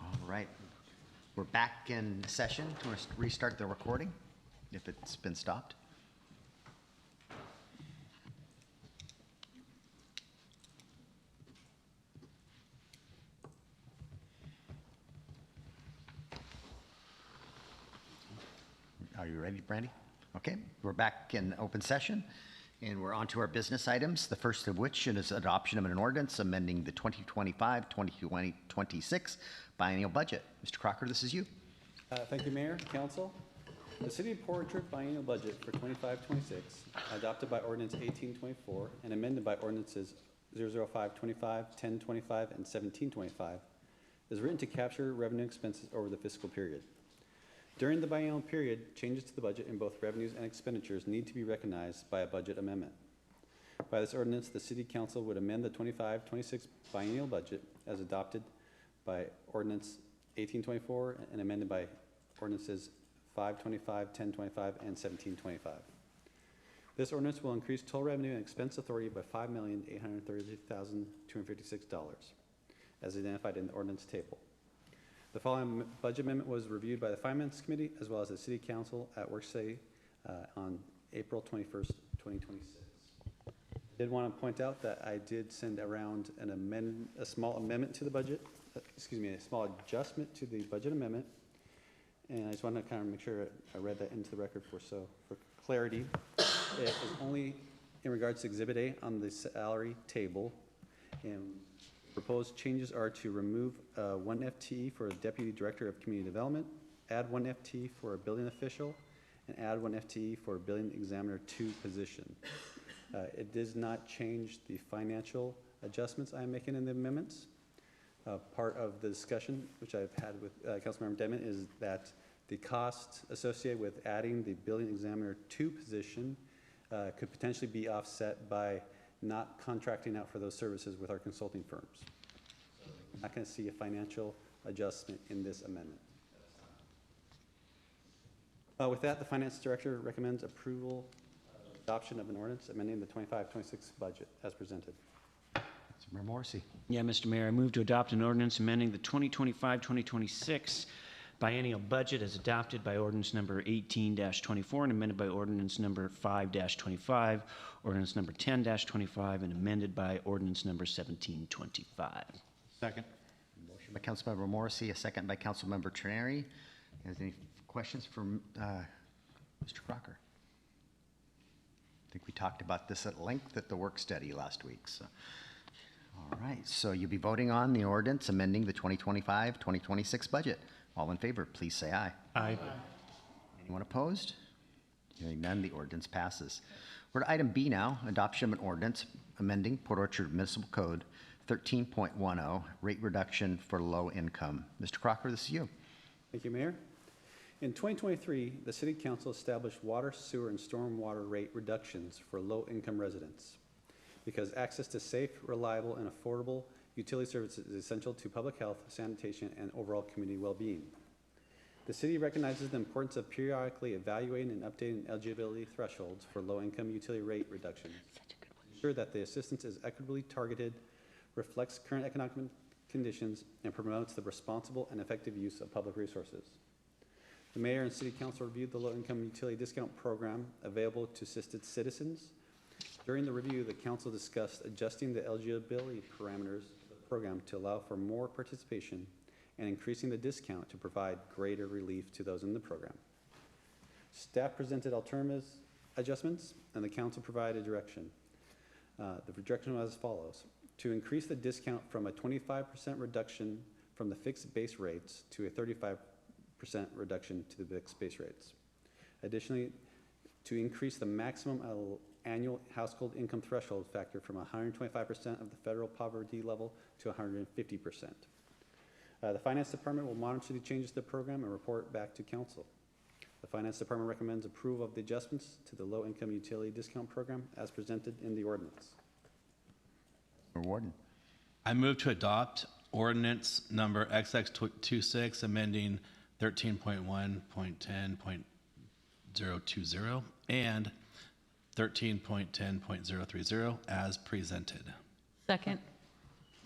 All right, we're back in session. Do you want to restart the recording if it's been stopped? Are you ready, Brandy? Okay, we're back in open session, and we're on to our business items, the first of which is adoption of an ordinance amending the 2025-2026 biennial budget. Mr. Crocker, this is you. Thank you, Mayor, Council. The City of Port Orchard biennial budget for 25-26, adopted by Ordinance 1824 and amended by Ordinances 00525, 1025, and 1725, is written to capture revenue expenses over the fiscal period. During the biennial period, changes to the budget in both revenues and expenditures need to be recognized by a budget amendment. By this ordinance, the City Council would amend the 25-26 biennial budget as adopted by Ordinance 1824 and amended by Ordinances 525, 1025, and 1725. This ordinance will increase total revenue and expense authority by $5,830,256, as identified in the ordinance table. The following budget amendment was reviewed by the Finance Committee as well as the City Council at work study on April 21st, 2026. I did want to point out that I did send around a small amendment to the budget, a small adjustment to the budget amendment. And I just want to kind of make sure I read that into the record for clarity. It is only in regards to Exhibit A on the salary table. And proposed changes are to remove 1 FTE for Deputy Director of Community Development, add 1 FTE for a building official, and add 1 FTE for a Building Examiner 2 position. It does not change the financial adjustments I am making in the amendments. Part of the discussion, which I've had with Councilmember Demott, is that the cost associated with adding the Building Examiner 2 position could potentially be offset by not contracting out for those services with our consulting firms. So I'm not going to see a financial adjustment in this amendment. With that, the Finance Director recommends approval of adoption of an ordinance amending the 25-26 budget as presented. Councilmember Morrissey. Yeah, Mr. Mayor, I move to adopt an ordinance amending the 2025-2026 biennial budget as adopted by ordinance number 18-24 and amended by ordinance number 5-25, ordinance number 10-25, and amended by ordinance number 1725. Second. Motion by Councilmember Morrissey, a second by Councilmember Trenary. Has any questions for Mr. Crocker? I think we talked about this at length at the work study last week. So. All right, so you'll be voting on the ordinance amending the 2025-2026 budget. All in favor, please say aye. Aye. Anyone opposed? Hearing none, the ordinance passes. We're to item B now, adoption of an ordinance amending Port Orchard Municipal Code 13.10, rate reduction for low income. Mr. Crocker, this is you. Thank you, Mayor. In 2023, the City Council established water, sewer, and stormwater rate reductions for low-income residents because access to safe, reliable, and affordable utility services is essential to public health, sanitation, and overall community well-being. The city recognizes the importance of periodically evaluating and updating eligibility thresholds for low-income utility rate reductions to ensure that the assistance is equitably targeted, reflects current economic conditions, and promotes the responsible and effective use of public resources. The Mayor and City Council reviewed the low-income utility discount program available to assisted citizens. During the review, the Council discussed adjusting the eligibility parameters of the program to allow for more participation and increasing the discount to provide greater relief to those in the program. Staff presented alternative adjustments, and the Council provided direction. The direction was as follows: to increase the discount from a 25% reduction from the fixed base rates to a 35% reduction to the fixed base rates. Additionally, to increase the maximum annual household income threshold factor from 125% of the federal poverty level to 150%. The Finance Department will monitor the changes to the program and report back to Council. The Finance Department recommends approval of the adjustments to the low-income utility discount program as presented in the ordinance. Warden. I move to adopt ordinance number XX26 amending 13.1.10.020 and 13.10.030 as presented. Second.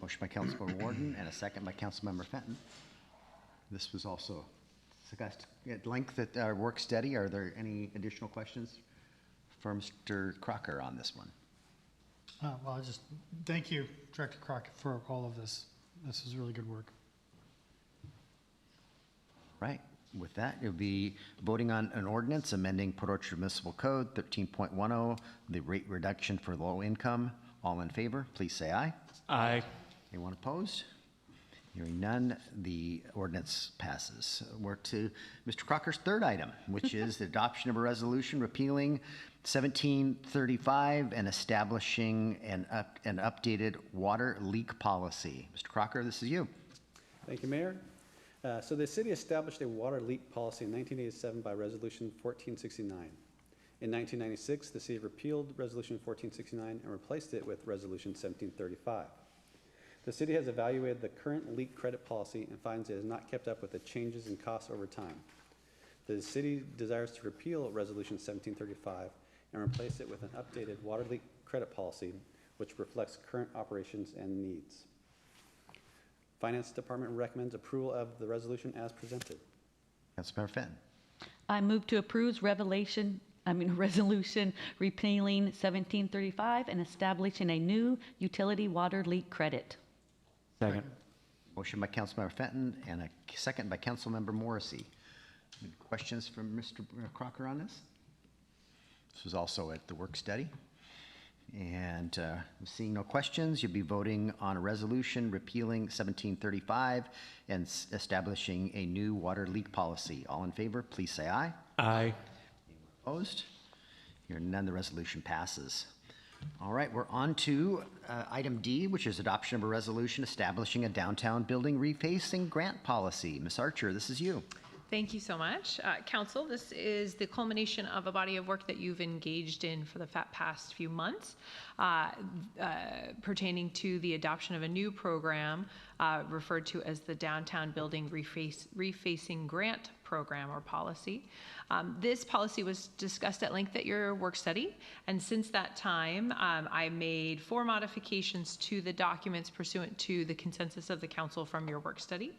Motion by Councilmember Warden and a second by Councilmember Fenton. This was also discussed at length at our work study. Are there any additional questions for Mr. Crocker on this one? Well, I just, thank you, Director Crockett, for all of this. This is really good work. Right. With that, you'll be voting on an ordinance amending Port Orchard Municipal Code 13.10, the rate reduction for low income. All in favor, please say aye. Aye. Anyone opposed? Hearing none, the ordinance passes. We're to Mr. Crocker's third item, which is the adoption of a resolution repealing 1735 and establishing an updated water leak policy. Mr. Crocker, this is you. Thank you, Mayor. So the city established a water leak policy in 1987 by Resolution 1469. In 1996, the city repealed Resolution 1469 and replaced it with Resolution 1735. The city has evaluated the current leak credit policy and finds it has not kept up with the changes in costs over time. The city desires to repeal Resolution 1735 and replace it with an updated water leak credit policy which reflects current operations and needs. Finance Department recommends approval of the resolution as presented. Councilmember Fenton. I move to approve resolution repealing 1735 and establishing a new utility water leak credit. Second. Motion by Councilmember Fenton and a second by Councilmember Morrissey. Any questions from Mr. Crocker on this? This was also at the work study. And seeing no questions, you'll be voting on a resolution repealing 1735 and establishing a new water leak policy. All in favor, please say aye. Aye. Opposed? Hearing none, the resolution passes. All right, we're on to item D, which is adoption of a resolution establishing a downtown building refacing grant policy. Ms. Archer, this is you. Thank you so much. Council, this is the culmination of a body of work that you've engaged in for the past few months pertaining to the adoption of a new program referred to as the Downtown Building Refacing Grant Program or policy. This policy was discussed at length at your work study, and since that time, I made 4 modifications to the documents pursuant to the consensus of the council from your work study.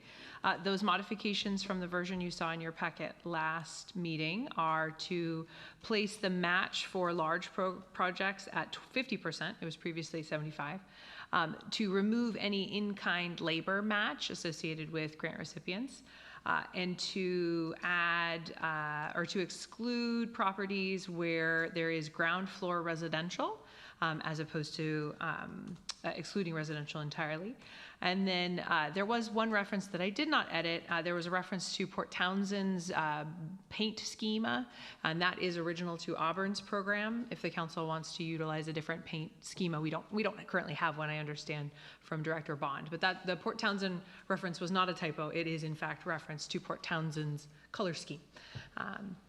Those modifications from the version you saw in your packet last meeting are to place the match for large projects at 50%, it was previously 75%, to remove any in-kind labor match associated with grant recipients, and to add or to exclude properties where there is ground floor residential as opposed to excluding residential entirely. And then there was one reference that I did not edit. There was a reference to Port Townsend's paint schema, and that is original to Auburn's program. If the council wants to utilize a different paint schema, we don't currently have one, I understand, from Director Bond. But that the Port Townsend reference was not a typo. It is in fact reference to Port Townsend's color scheme.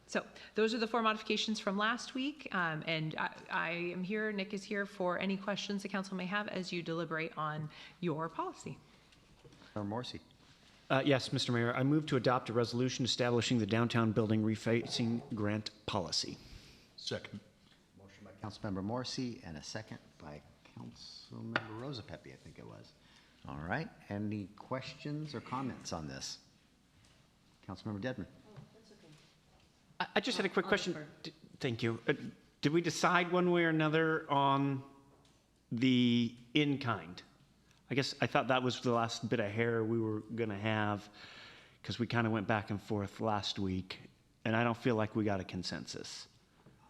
So those are the 4 modifications from last week, and I am here, Nick is here for any questions the council may have as you deliberate on your policy. Councilmember Morrissey. Yes, Mr. Mayor, I move to adopt a resolution establishing the downtown building refacing grant policy. Second. Motion by Councilmember Morrissey and a second by Councilmember Rosapepe, I think it was. All right, any questions or comments on this? Councilmember Dedman. I just had a quick question. Thank you. Did we decide one way or another on the in-kind? I guess I thought that was the last bit of hair we were going to have because we kind of went back and forth last week, and I don't feel like we got a consensus.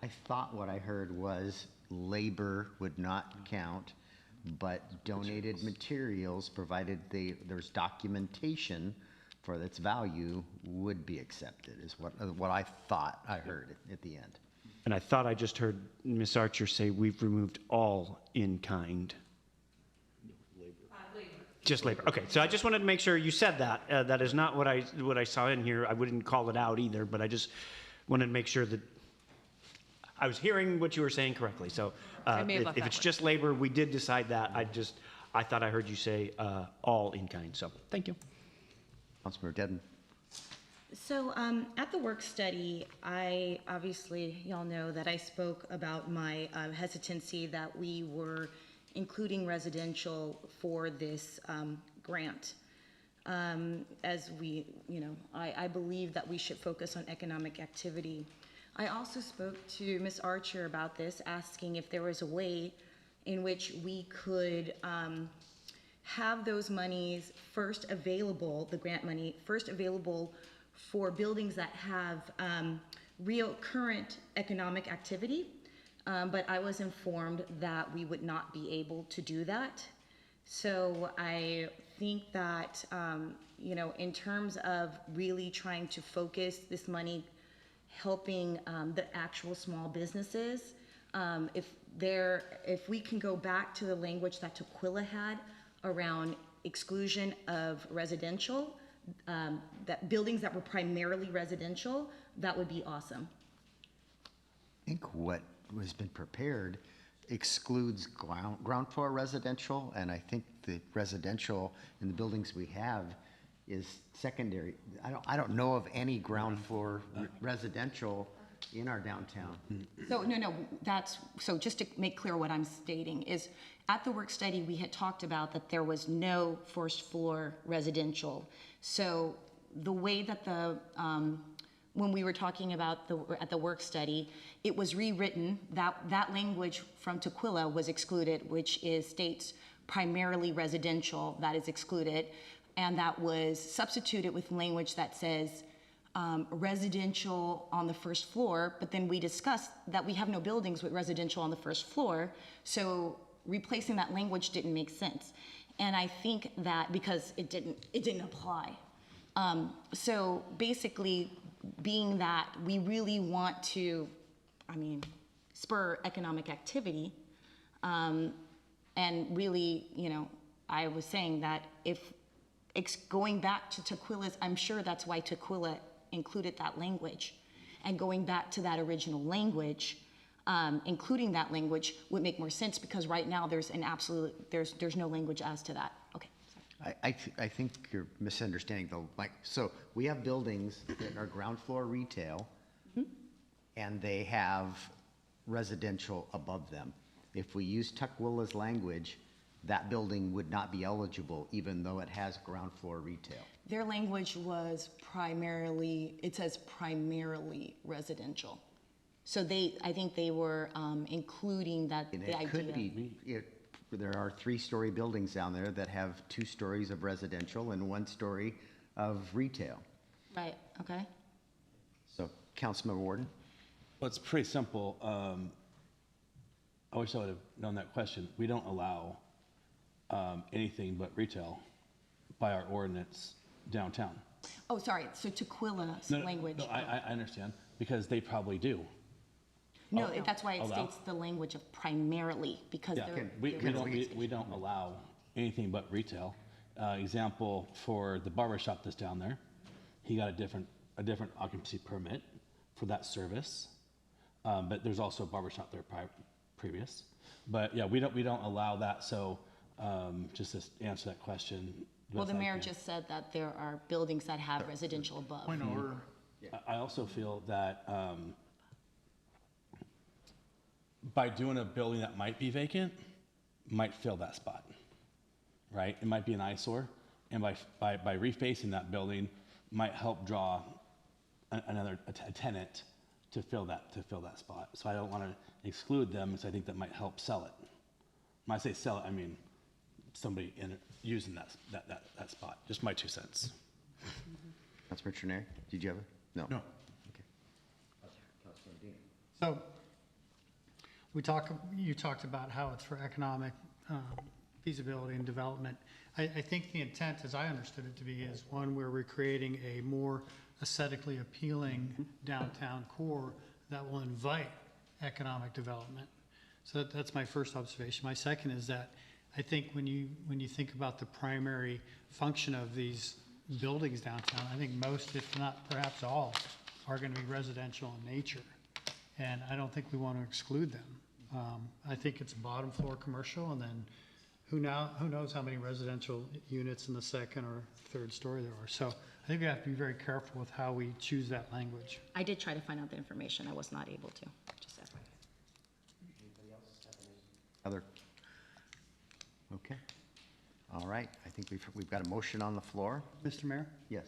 I thought what I heard was labor would not count, but donated materials, provided there's documentation for its value, would be accepted, is what I thought I heard at the end. And I thought I just heard Ms. Archer say we've removed all in-kind. Just labor. Okay, so I just wanted to make sure you said that. That is not what I saw in here. I wouldn't call it out either, but I just wanted to make sure that I was hearing what you were saying correctly. So I may have left if that it's one. just labor, we did decide that. I thought I heard you say all in kind, so thank you. Councilmember Dedden. So at the work study, I obviously, y'all know that I spoke about my hesitancy that we were including residential for this grant. As we, I believe that we should focus on economic activity. I also spoke to Ms. Archer about this, asking if there was a way in which we could have those monies first available, the grant money, first available for buildings that have real current economic activity. But I was informed that we would not be able to do that. So I think that, in terms of really trying to focus this money, helping the actual small businesses, if we can go back to the language that Tukwila had around exclusion of residential, that buildings that were primarily residential, that would be awesome. I think what has been prepared excludes ground floor residential, and I think the residential in the buildings we have is secondary. I don't know of any ground floor residential in our downtown. So, no, so just to make clear what I'm stating is, at the work study, we had talked about that there was no first floor residential. So the way that when we were talking about at the work study, it was rewritten, that language from Tukwila was excluded, which states primarily residential, that is excluded, and that was substituted with language that says residential on the first floor, but then we discussed that we have no buildings with residential on the first floor, so replacing that language didn't make sense. And I think that because it didn't apply. So basically, being that we really want to, spur economic activity, and really, I was saying that if it's going back to Tukwila, I'm sure that's why Tukwila included that language. And going back to that original language, including that language would make more sense, because right now there's no language as to that. Okay. I think you're misunderstanding so we have buildings that are ground floor retail, and they have residential above them. If we use Tukwila's language, that building would not be eligible, even though it has ground floor retail. Their language was it says primarily residential. So I think they were including that, And the it idea. could be, there are 3-story buildings down there that have 2 stories of residential and 1 story of retail. Right, okay. So, Councilmember Warden? Well, it's pretty simple. I wish I would have known that question. We don't allow anything but retail by our ordinance downtown. Oh, sorry, so Tukwila's language. No, I understand, because they probably do. No, that's why it allow. states the language of primarily, because Yeah, they're. we don't allow anything but retail. Example, for the barber shop that's down there, he got a different occupancy permit for that service. But there's also a barber shop there previous. But yeah, we don't allow that. So just to answer that question. Well, the mayor just said that there are buildings that have residential above. Point of order. I also feel that by doing a building that might be vacant, might fill that spot, right? It might be an eyesore, and by refacing that building, might help draw a tenant to fill that spot. So I don't want to exclude them, because I think that might help sell it. When I say sell it, I mean somebody using that spot. Just my 2 cents. Councilmember Trenary, did you have a? No. No. Okay. Councilmember Dean. So you talked about how it's for economic feasibility and development. I think the intent, as I understood it to be, is one where we're creating a more aesthetically appealing downtown core that will invite economic development. So that's my first observation. My second is that I think when you think about the primary function of these buildings downtown, I think most, if not perhaps all, are going to be residential in nature. And I don't think we want to exclude them. I think it's bottom floor commercial and then who knows how many residential units in the second or third story there are. So I think we have to be very careful with how we choose that language. I did try to find out the information. I was not able to, just FYI. Other? Okay. All right, I think we've got a motion on the floor. Mr. Mayor? Yes.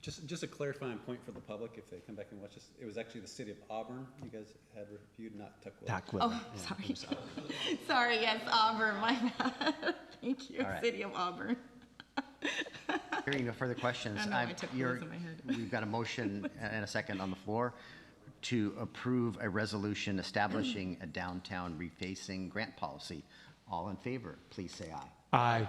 Just a clarifying point for the public, if they come back and watch this, it was actually the city of Auburn you guys had reviewed, not Tuckwell. Oh, sorry. Sorry, yes, Auburn, my bad. Thank you, All right. City of Auburn. Hearing no further questions, I know, I took words in my head. we've got a motion and a second on the floor to approve a resolution establishing a downtown refacing grant policy. All in favor, please say aye. Aye.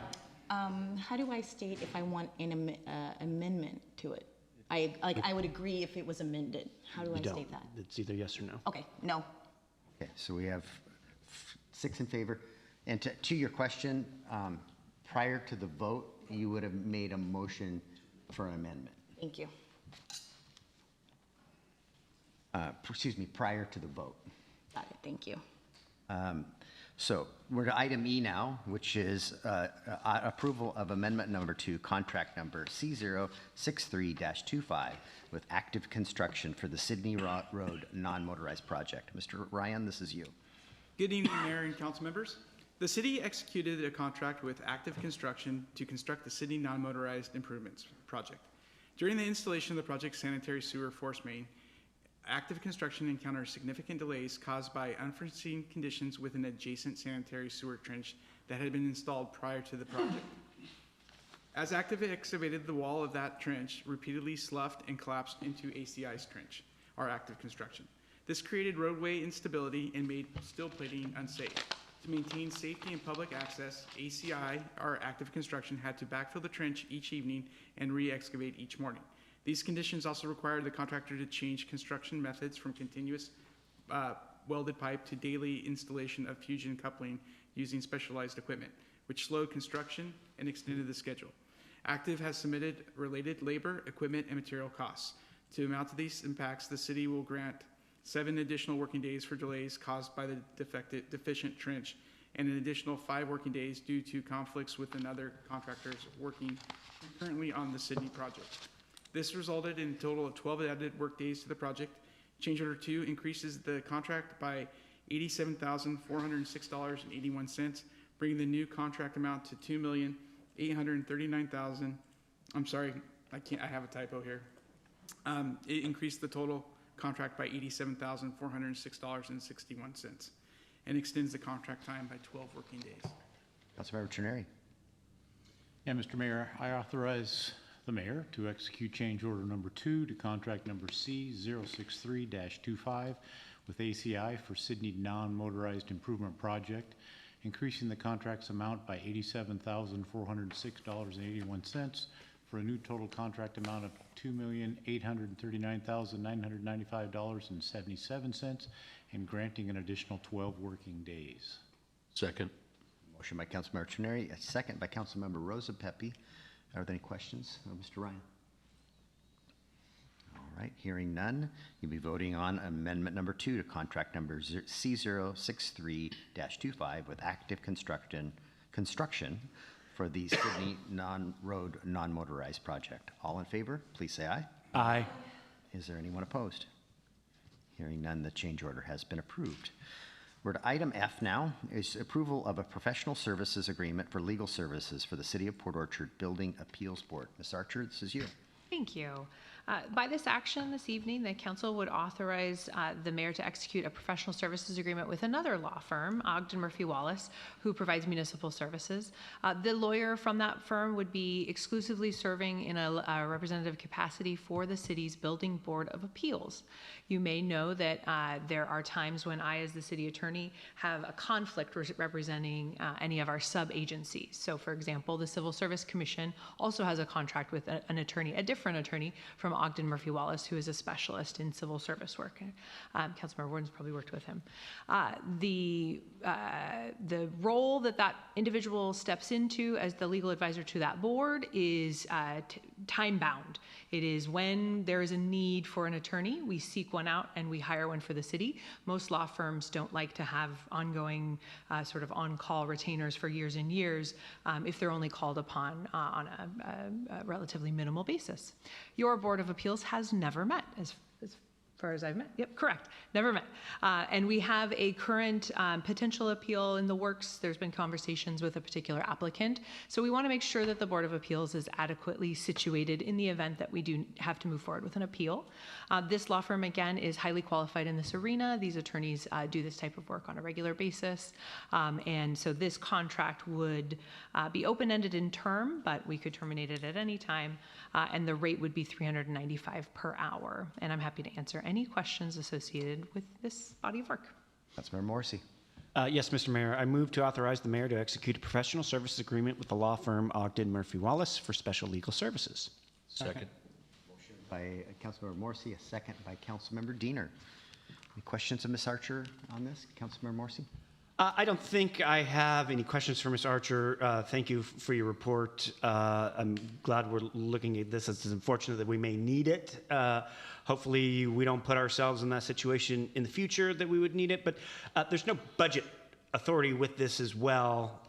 How do I state if I want an amendment to it? I would agree if it was amended. How do I state that? It's either yes or no. Okay, no. Okay, so we have 6 in favor. And to your question, prior to the vote, you would have made a motion for an amendment. Thank you. Excuse me, prior to the vote. Got it, thank you. So we're to item E now, which is approval of amendment number 2, contract number C063-25 with active construction for the Sydney Road non-motorized project. Mr. Ryan, this is you. Good evening, Mayor and council members. The city executed a contract with Active Construction to construct the Sydney non-motorized improvements project. During the installation of the project's sanitary sewer force main, Active Construction encountered significant delays caused by unforeseen conditions with an adjacent sanitary sewer trench that had been installed prior to the project. As Active excavated the wall of that trench, repeatedly sloughed and collapsed into ACI's trench, our Active Construction. This created roadway instability and made steel plating unsafe. To maintain safety and public access, ACI, our Active Construction, had to backfill the trench each evening and re-excavate each morning. These conditions also required the contractor to change construction methods from continuous welded pipe to daily installation of fusion coupling using specialized equipment, which slowed construction and extended the schedule. Active has submitted related labor, equipment, and material costs. To amount to these impacts, the city will grant 7 additional working days for delays caused by the deficient trench, and an additional 5 working days due to conflicts with another contractors working currently on the Sydney project. This resulted in a total of 12 added work days to the project. Change order 2 increases the contract by $87,406.81, bringing the new contract amount to $2,839,000. I'm sorry, I have a typo here. It increased the total contract by $87,406.61 and extends the contract time by 12 working days. Councilmember Trenary. Yeah, Mr. Mayor, I authorize the mayor to execute change order number 2 to contract number C063-25 with ACI for Sydney non-motorized improvement project, increasing the contract's amount by $87,406.81 for a new total contract amount of $2,839,995.77 and granting an additional 12 working days. Second. Motion by Councilmember Trenary, a second by Councilmember Rosa Pepe. Are there any questions of Mr. Ryan? All right, hearing none, you'll be voting on amendment number 2 to contract number C063-25 with active construction for the Sydney Road non-motorized project. All in favor, please say aye. Aye. Is there anyone opposed? Hearing none, the change order has been approved. We're to item F now, is approval of a professional services agreement for legal services for the City of Port Orchard Building Appeals Board. Ms. Archer, this is you. Thank you. By this action this evening, the council would authorize the mayor to execute a professional services agreement with another law firm, Ogden Murphy Wallace, who provides municipal services. The lawyer from that firm would be exclusively serving in a representative capacity for the city's Building Board of Appeals. You may know that there are times when I, as the city attorney, have a conflict representing any of our sub-agencies. So, for example, the Civil Service Commission also has a contract with an attorney, a different attorney from Ogden Murphy Wallace, who is a specialist in civil service work. Councilmember Warden's probably worked with him. The role that individual steps into as the legal advisor to that board is time bound. It is when there is a need for an attorney, we seek one out and we hire one for the city. Most law firms don't like to have ongoing sort of on-call retainers for years and years if they're only called upon on a relatively minimal basis. Your Board of Appeals has never met, as far as I've met. Yep, correct. Never met. And we have a current potential appeal in the works. There's been conversations with a particular applicant. So we want to make sure that the Board of Appeals is adequately situated in the event that we do have to move forward with an appeal. This law firm, again, is highly qualified in this arena. These attorneys do this type of work on a regular basis. And so this contract would be open-ended in term, but we could terminate it at any time. And the rate would be $395 per hour. And I'm happy to answer any questions associated with this body of work. Councilmember Morrissey. Yes, Mr. Mayor. I move to authorize the mayor to execute a professional services agreement with the law firm Ogden Murphy Wallace for special legal services. Second. Motion by Councilmember Morrissey, a second by Councilmember Diener. Any questions of Ms. Archer on this? Councilmember Morrissey? I don't think I have any questions for Ms. Archer. Thank you for your report. I'm glad we're looking at this. It's unfortunate that we may need it. Hopefully, we don't put ourselves in that situation in the future that we would need it. But there's no budget authority with this as well.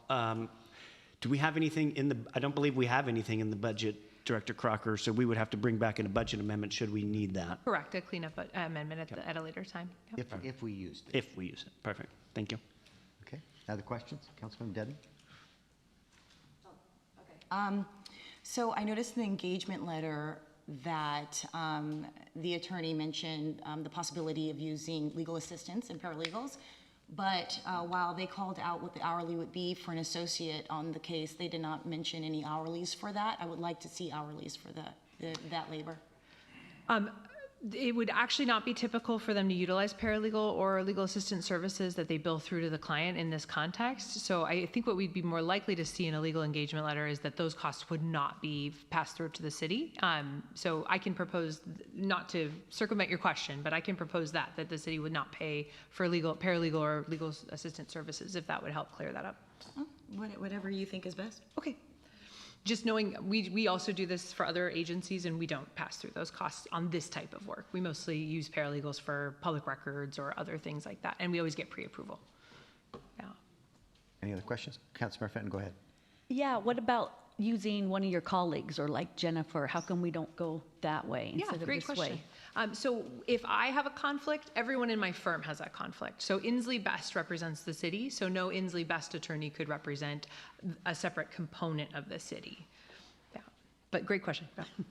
Do we have anything in the? I don't believe we have anything in the budget, Director Crocker. So we would have to bring back in a budget amendment should we need that. Correct, a cleanup amendment at a later time. Yep. If we used it. If we use it. Perfect. Thank you. Okay. Other questions? Councilmember Dedden? So I noticed in the engagement letter that the attorney mentioned the possibility of using legal assistants and paralegals, but while they called out what the hourly would be for an associate on the case, they did not mention any hourlies for that. I would like to see hourlies for that labor. It would actually not be typical for them to utilize paralegal or legal assistant services that they bill through to the client in this context. So I think what we'd be more likely to see in a legal engagement letter is that those costs would not be passed through to the city. So I can propose, not to circumvent your question, but I can propose that the city would not pay for paralegal or legal assistant services, if that would help clear that up. Oh, whatever you think is best. Okay. Just knowing we also do this for other agencies and we don't pass through those costs on this type of work. We mostly use paralegals for public records or other things like that, and we always get pre-approval. Yeah. Any other questions? Councilmember Fenton, go ahead. Yeah, what about using one of your colleagues or like Jennifer? How come we don't go that way instead of great this question. way? So if I have a conflict, everyone in my firm has that conflict. So Inslee Best represents the city, so no Inslee Best attorney could represent a separate component of the city. Yeah, but great question. Yeah. Any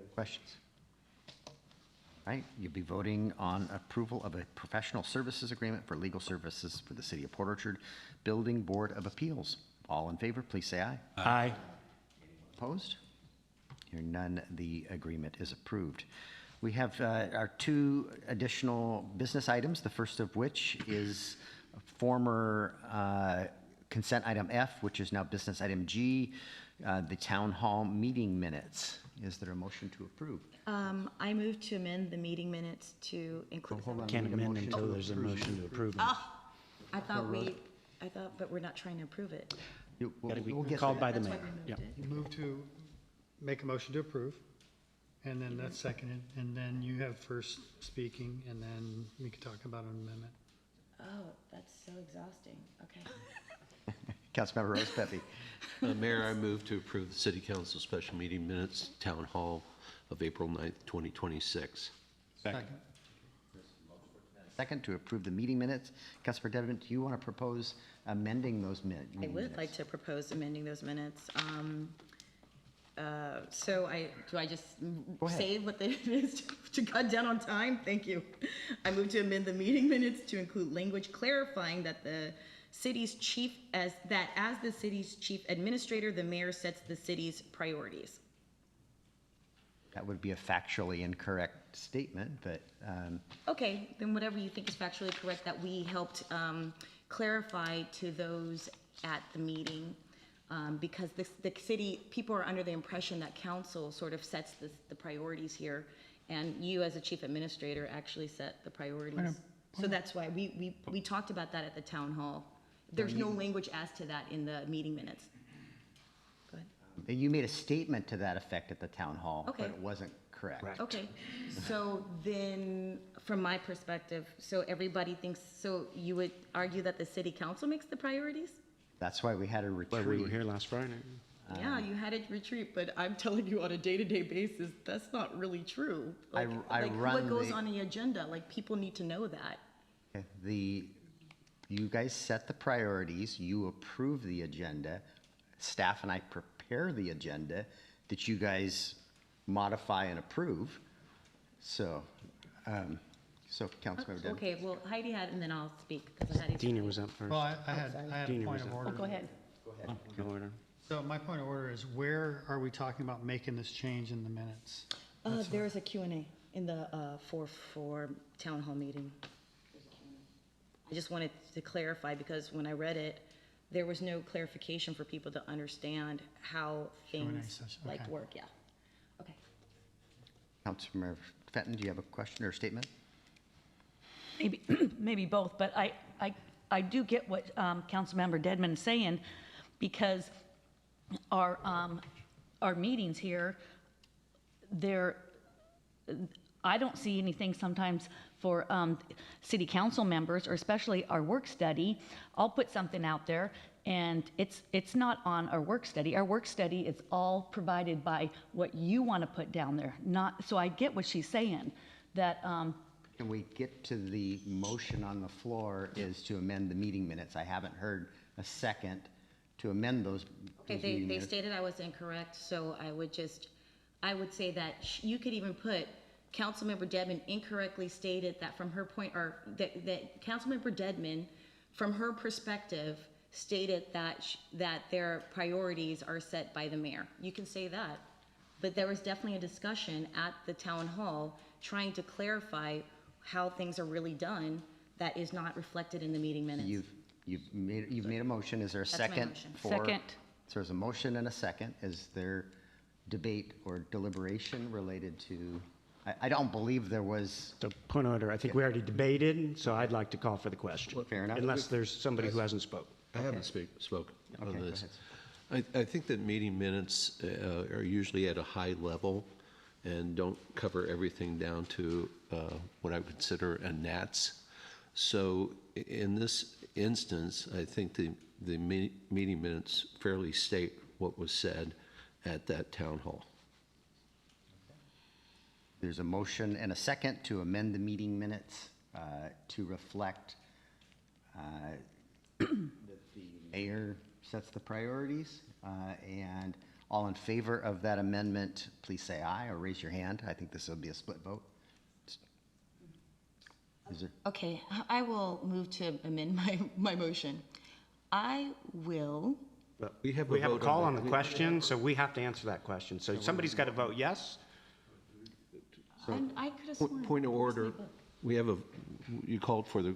other questions? All right, you'll be voting on approval of a professional services agreement for legal services for the City of Port Orchard Building Board of Appeals. All in favor, please say aye. Aye. Opposed? Hearing none, the agreement is approved. We have our two additional business items, the first of which is former consent item F, which is now business item G, the town hall meeting minutes. Is there a motion to approve? I move to amend the meeting minutes to include. Hold on, Can't we need a amend motion until to there's a approve. motion to approve. I thought, but we're not trying to approve it. Gotta be We'll get called to by that. the That's why mayor. we Yeah. moved it. You move to make a motion to approve, and then that's seconded, and then you have first speaking, and then we can talk about an amendment. Oh, that's so exhausting. Okay. Councilmember Rose Pepe. Mayor, I move to approve the city council special meeting minutes, town hall of April 9th, 2026. Second. Second, to approve the meeting minutes. Councilmember Devon, do you want to propose amending those minutes? I would like to propose amending those minutes. So do I just Go ahead. say what it is to cut down on time? Thank you. I move to amend the meeting minutes to include language clarifying that as the city's chief administrator, the mayor sets the city's priorities. That would be a factually incorrect statement, but Okay, then whatever you think is factually correct that we helped clarify to those at the meeting. because the city, people are under the impression that council sort of sets the priorities here, and you as a chief administrator actually set the priorities. So that's why we talked about that at the town hall. There's no language as to that in the meeting minutes. Go ahead. And you made a statement to that effect at the town hall, but Okay. it wasn't correct. Okay, so then, from my perspective, so everybody thinks, so you would argue that the city council makes the priorities? That's why we had a retreat. Well, we were here last Friday. Yeah, you had a retreat, but I'm telling you on a day-to-day basis, that's not really true. I Like, run what goes the- on the agenda, like, people need to know that. Okay, you guys set the priorities, you approve the agenda, staff and I prepare the agenda that you guys modify and approve. So, Councilmember Denton. Okay, well, Heidi had, and then I'll speak, because I had. Dina was up first. Well, I had a Dina point was of up. order. Go ahead. No order. So my point of order is, where are we talking about making this change in the minutes? There is a Q&A in the, for town hall meeting. I just wanted to clarify, because when I read it, there was no clarification for people to understand how things session, like okay. work, yeah. Okay. Councilmember Fenton, do you have a question or a statement? Maybe, maybe both, but I do get what Councilmember Dedman's saying, because our meetings here, I don't see anything sometimes for city council members, or especially our work study. I'll put something out there, and it's not on our work study. Our work study is all provided by what you want to put down there. Not, so I get what she's saying, that Can we get to the motion on the floor is to amend the meeting minutes? I haven't heard a second to amend those Okay, meeting they minutes. stated I was incorrect, so I would say that you could even put, Councilmember Dedman incorrectly stated that from her point, or that Councilmember Dedman, from her perspective, stated that their priorities are set by the mayor. You can say that, but there was definitely a discussion at the town hall trying to clarify how things are really done that is not reflected in the meeting minutes. You've made a motion. Is there a That's my second? motion. Second. So there's a motion and a second. Is there debate or deliberation related to, I don't believe there was. So point of order, I think we already debated, so I'd like to call for the question. Fair enough. Unless there's somebody who hasn't spoke. I haven't spoken Okay, on go this. ahead, I think that meeting minutes are usually at a high level and don't cover everything down to what I would consider a gnats. So in this instance, I think the meeting minutes fairly state what was said at that town hall. There's a motion and a second to amend the meeting minutes to reflect that the mayor sets the priorities. And all in favor of that amendment, please say aye or raise your hand. I think this will be a split vote. Is there? Okay, I will move to amend my motion. I will, We have We have a vote call on that. the question, so we have to answer that question. So somebody's got to vote yes? I could have sworn. Point of order, we have you called for the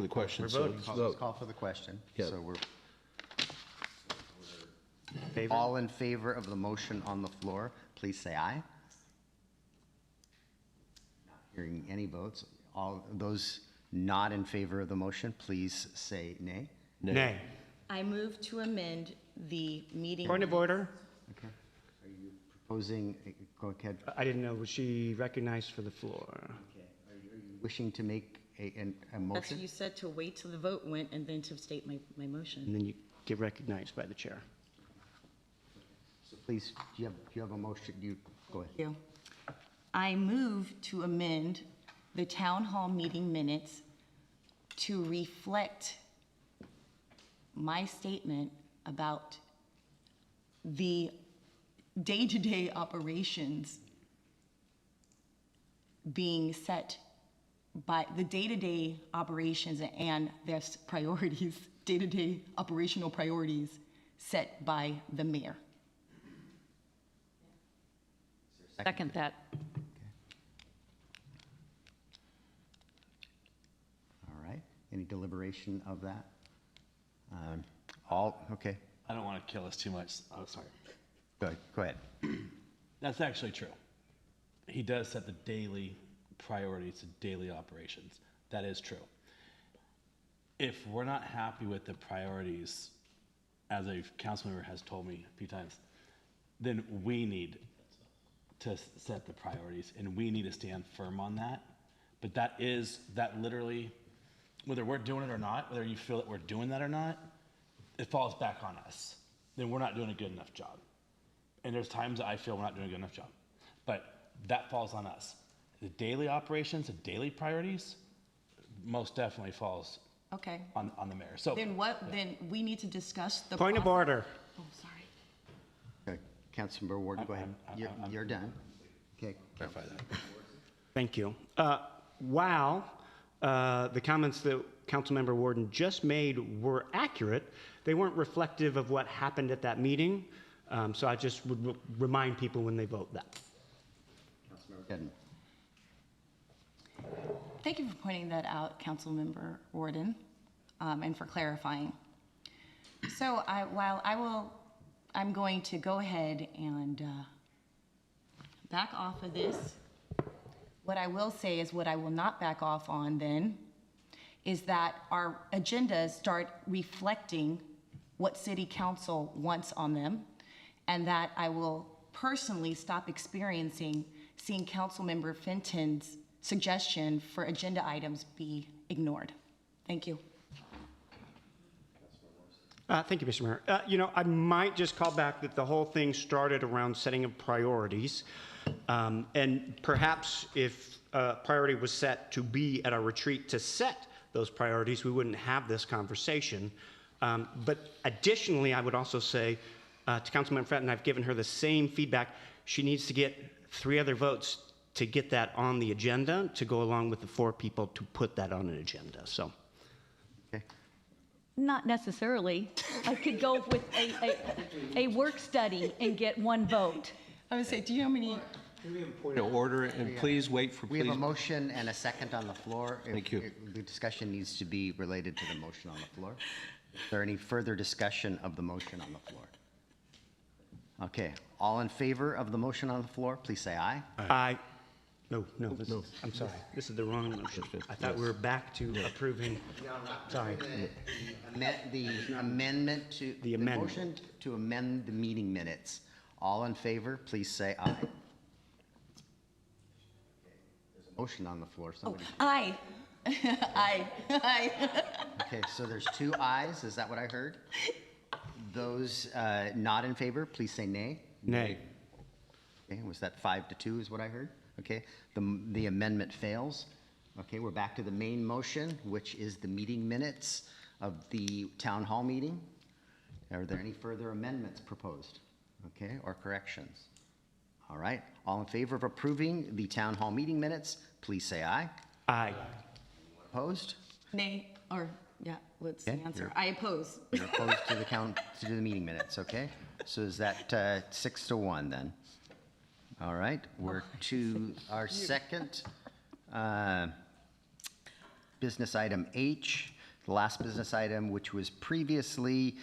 question. we're so voting. let's Let's vote. call for the question. Yeah. So we're Favor? all in favor of the motion on the floor, please say aye. Not hearing any votes. All those not in favor of the motion, please say nay. Nay. I move to amend the meeting. Point of order? Okay. Are you proposing, go ahead. I didn't know, was she recognized for the floor? Okay. Are you wishing to make a That's, motion? you said to wait till the vote went and then to state my motion. And then you get recognized by the chair. So please, do you have a motion? Go ahead. Thank you. I move to amend the town hall meeting minutes to reflect my statement about the day-to-day operations being set by the day-to-day operations and their priorities, day-to-day operational priorities set by the mayor. second that. All right. Any deliberation of that? Okay. I don't want to kill us too much. Oh, sorry. Go ahead. That's actually true. He does set the daily priorities to daily operations. That is true. If we're not happy with the priorities, as a council member has told me a few times, then we need to set the priorities and we need to stand firm on that. But that literally, whether we're doing it or not, whether you feel that we're doing that or not, it falls back on us. Then we're not doing a good enough job. And there's times that I feel we're not doing a good enough job. But that falls on us. The daily operations, the daily priorities, most definitely falls Okay. on the mayor. So Then then we need to discuss the. Point of order. Oh, sorry. Okay, Councilmember Warden, go ahead. You're done. Okay. clarify that. Thank you. While the comments that Councilmember Warden just made were accurate, they weren't reflective of what happened at that meeting. So I just would remind people when they vote that. Councilmember Gooden. Thank you for pointing that out, Councilmember Warden, and for clarifying. So I'm going to go ahead and back off of this. What I will say is what I will not back off on then is that our agendas start reflecting what City Council wants on them, and that I will personally stop experiencing seeing Councilmember Fenton's suggestion for agenda items be ignored. Thank you. Thank you, Mr. Mayor. I might just call back that the whole thing started around setting of priorities. And perhaps if priority was set to be at a retreat to set those priorities, we wouldn't have this conversation. But additionally, I would also say to Councilmember Fenton, I've given her the same feedback. She needs to get 3 other votes to get that on the agenda, to go along with the 4 people to put that on an agenda. So. Okay. Not necessarily. I could go with a work study and get 1 vote. I would say, do you know how many? Point of order, and please wait for, We have a please. motion and a second on the floor. Thank you. The discussion needs to be related to the motion on the floor. Is there any further discussion of the motion on the floor? Okay, all in favor of the motion on the floor, please say aye. Aye. No, I'm sorry. This is the wrong motion. I thought we were back to approving. Sorry. The amendment to. The amendment. Motion to amend the meeting minutes. All in favor, please say aye. There's a motion on the floor. Oh, Somebody. aye. Aye. Okay, so there's 2 ayes. Is that what I heard? Those not in favor, please say nay. Nay. Okay, was that 5-2 is what I heard? Okay, the amendment fails. Okay, we're back to the main motion, which is the meeting minutes of the town hall meeting. Are there any further amendments proposed? Okay, or corrections? All right, all in favor of approving the town hall meeting minutes, please say aye. Aye. Opposed? Nay, or, yeah, what's the Okay, answer? you're- I oppose. You're opposed to the meeting minutes, okay? So is that 6-1 then? All right, we're to our second business item H, the last business item, which was previously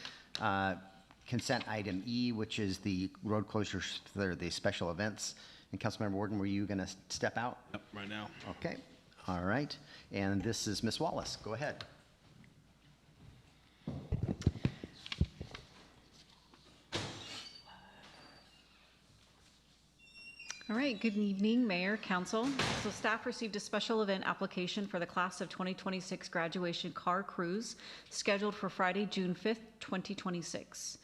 consent item E, which is the road closures for the special events. And Councilmember Warden, were you going to step out? Yep, right now. Okay, all right. And this is Ms. Wallace. Go ahead. All right, good evening, Mayor, Council. So staff received a special event application for the class of 2026 graduation car cruise scheduled for Friday, June 5th, 2026.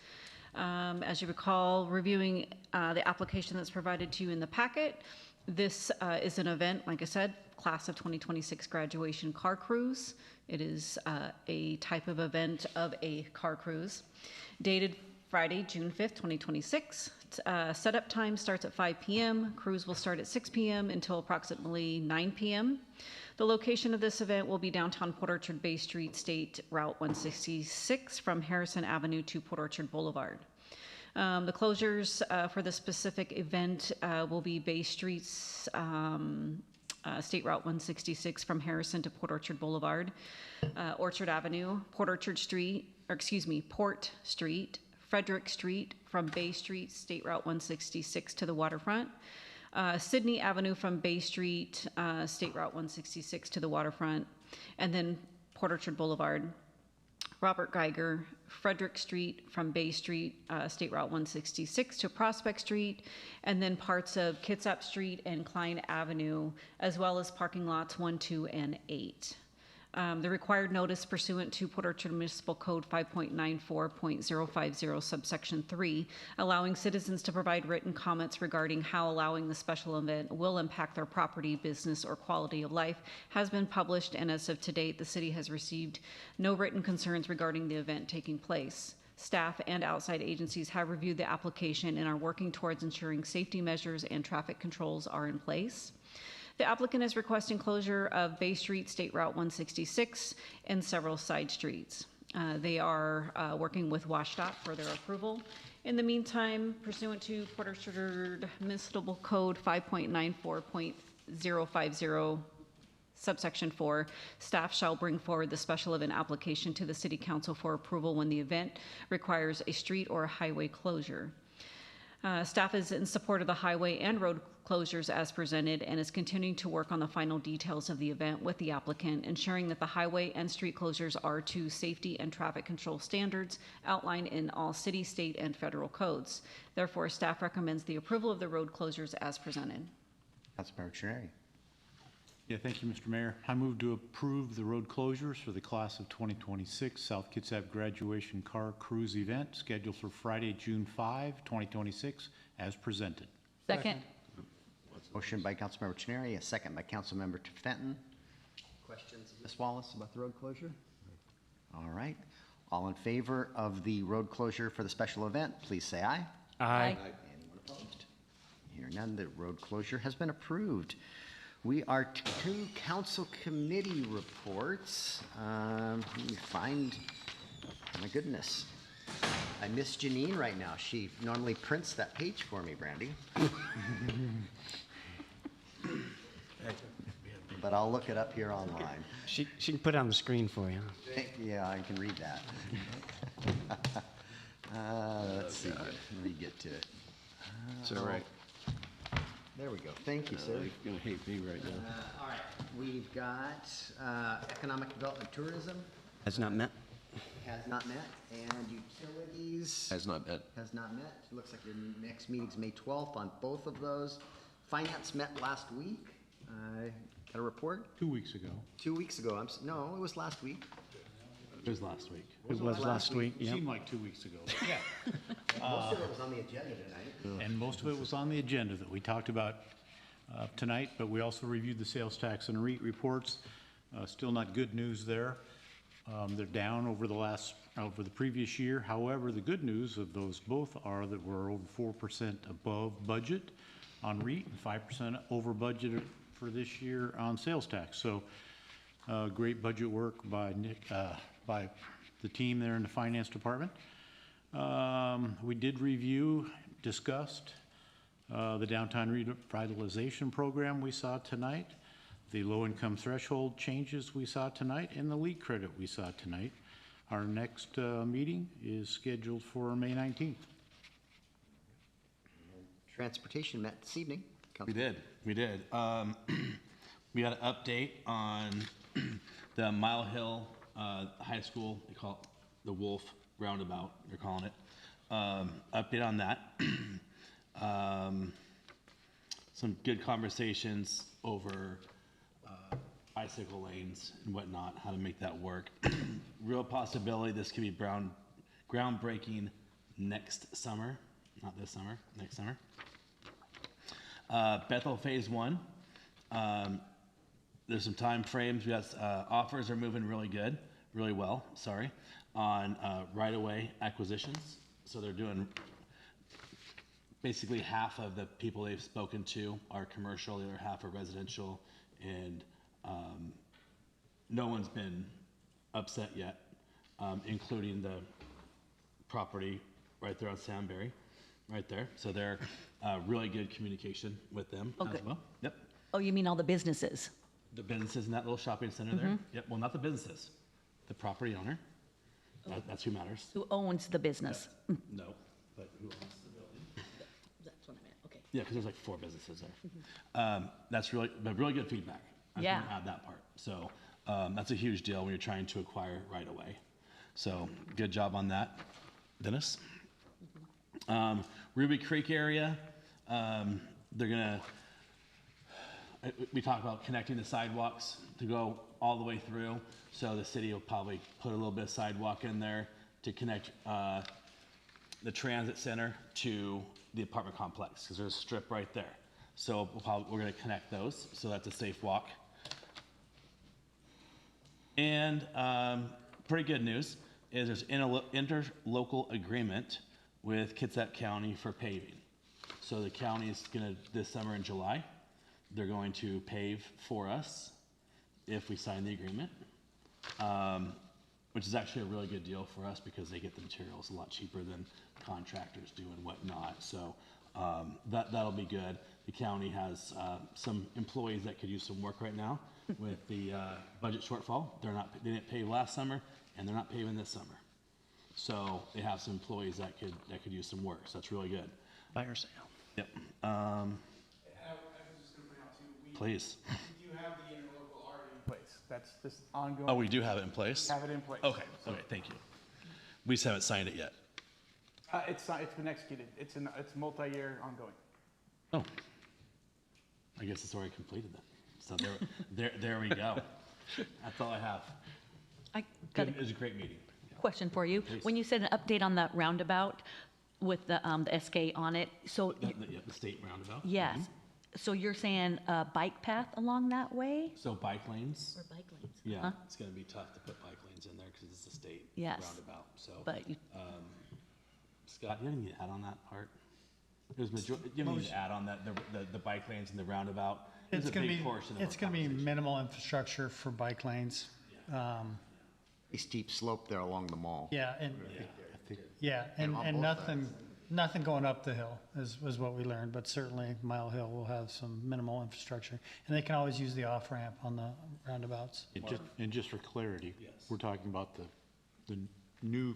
As you recall, reviewing the application that's provided to you in the packet, this is an event, like I said, class of 2026 graduation car cruise. It is a type of event of a car cruise dated Friday, June 5th, 2026. Setup time starts at 5 p.m. Cruise will start at 6 p.m. until approximately 9 p.m. The location of this event will be downtown Port Orchard Bay Street, State Route 166 from Harrison Avenue to Port Orchard Boulevard. The closures for the specific event will be Bay Street's State Route 166 from Harrison to Port Orchard Boulevard, Orchard Avenue, Port Street Frederick Street from Bay Street, State Route 166 to the waterfront. Sydney Avenue from Bay Street, State Route 166 to the waterfront. And then Port Orchard Boulevard, Robert Geiger, Frederick Street from Bay Street, State Route 166 to Prospect Street, and then parts of Kitsap Street and Klein Avenue, as well as parking lots 1, 2, and 8. The required notice pursuant to Port Orchard Municipal Code 5.94.050 subsection 3, allowing citizens to provide written comments regarding how allowing the special event will impact their property, business, or quality of life, has been published, and as of to date, the city has received no written concerns regarding the event taking place. Staff and outside agencies have reviewed the application and are working towards ensuring safety measures and traffic controls are in place. The applicant is requesting closure of Bay Street, State Route 166, and several side streets. They are working with WashDOT for their approval. In the meantime, pursuant to Port Orchard Municipal Code 5.94.050, subsection 4, staff shall bring forward the special event application to the City Council for approval when the event requires a street or a highway closure. Staff is in support of the highway and road closures as presented and is continuing to work on the final details of the event with the applicant, ensuring that the highway and street closures are to safety and traffic control standards outlined in all city, state, and federal codes. Therefore, staff recommends the approval of the road closures as presented. Councilmember Trenary. Yeah, thank you, Mr. Mayor. I move to approve the road closures for the class of 2026 South Kitsap graduation car cruise event scheduled for Friday, June 5, 2026, as presented. Second. Motion by Councilmember Trenary, a second by Councilmember Fenton. Questions, Ms. Wallace, about the road closure? All right. All in favor of the road closure for the special event, please say aye. Aye. Anyone opposed? Hear none, the road closure has been approved. We are to council committee reports. Let me find, my goodness. I miss Janine right now. She normally prints that page for me, Brandy. But I'll look it up here online. She can put it on the screen for you. Yeah, I can read that. Let's see, let me get to it. Is that right? There we go. Thank you, sir. You're going to hate me right now. All right, we've got economic development tourism Has not met. has not met, and utilities Has not met. has not met. It looks like your next meeting's May 12th on both of those. Finance met last week. Got a report? 2 weeks ago. 2 weeks ago. No, it was last week. It was last week. It was last week, It yeah. seemed like 2 weeks ago. Yeah. Most of it was on the agenda tonight. And most of it was on the agenda that we talked about tonight, but we also reviewed the sales tax and REIT reports. Still not good news there. They're down over the previous year. However, the good news of those both are that we're over 4% above budget on REIT and 5% over budget for this year on sales tax. So great budget work by Nick, by the team there in the finance department. We did discussed the downtown revitalization program we saw tonight, the low-income threshold changes we saw tonight, and the lead credit we saw tonight. Our next meeting is scheduled for May 19th. Transportation met this evening. We did. We got an update on the Mile Hill High School. They call it the Wolf Roundabout, they're calling it. Update on that. Some good conversations over bicycle lanes and whatnot, how to make that work. Real possibility this could be groundbreaking next summer. Not this summer, next summer. Bethel Phase 1. There's some time frames. We got offers are moving really well, on right-of-way acquisitions. So they're doing basically half of the people they've spoken to are commercial, the other half are residential, and no one's been upset yet, including the property right there on Sandberry, right there. So they're really good communication with them Okay. as well. Yep. Oh, you mean all the businesses? The businesses in that little shopping center there. Yep. Well, not the businesses, the property owner. That's who matters. Who owns the business? No, but who owns the building? That's what I meant, okay. Yeah, because there's like 4 businesses there. That's really good feedback. I just Yeah. want to add that part. So that's a huge deal when you're trying to acquire right away. So good job on that, Dennis. Ruby Creek area, they're gonna, we talked about connecting the sidewalks to go all the way through. So the city will probably put a little bit of sidewalk in there to connect the transit center to the apartment complex, because there's a strip right there. So we're gonna connect those, so that's a safe walk. And pretty good news is there's interlocal agreement with Kitsap County for paving. So the county is gonna, this summer in July, they're going to pave for us if we sign the agreement, which is actually a really good deal for us because they get the materials a lot cheaper than contractors do and whatnot. So that'll be good. The county has some employees that could use some work right now with the budget shortfall. They didn't pave last summer, and they're not paving this summer. So they have some employees that could use some work. So that's really good. Fire sale. Yep. I was just going to point out too, Please. we do have the interlocal already in place. That's just ongoing. Oh, we do have it in place? Have it in place. Okay, okay, thank you. We just haven't signed it yet. It's been executed. It's multi-year ongoing. Oh. I guess it's already completed then. So there we go. That's all I have. I got It was a great meeting. question for you. When you said an update on that roundabout with the SK on it, so, The state roundabout? yes. So you're saying a bike path along that way? So bike lanes? Or bike lanes? Yeah, Huh? it's gonna be tough to put bike lanes in there because it's a state Yes. roundabout, so. But you, Scott, you have anything to add on that part? It was do you have anything to add on that, the bike lanes and the roundabout? It's a gonna big be, portion of it's our gonna be conversation. minimal infrastructure for bike lanes. A steep slope there along the mall. Yeah, and, And and on both nothing going up the hill is what we learned, but certainly Mile Hill will have some minimal infrastructure. And they can always use the off-ramp on the roundabouts. And just for clarity, we're talking about the new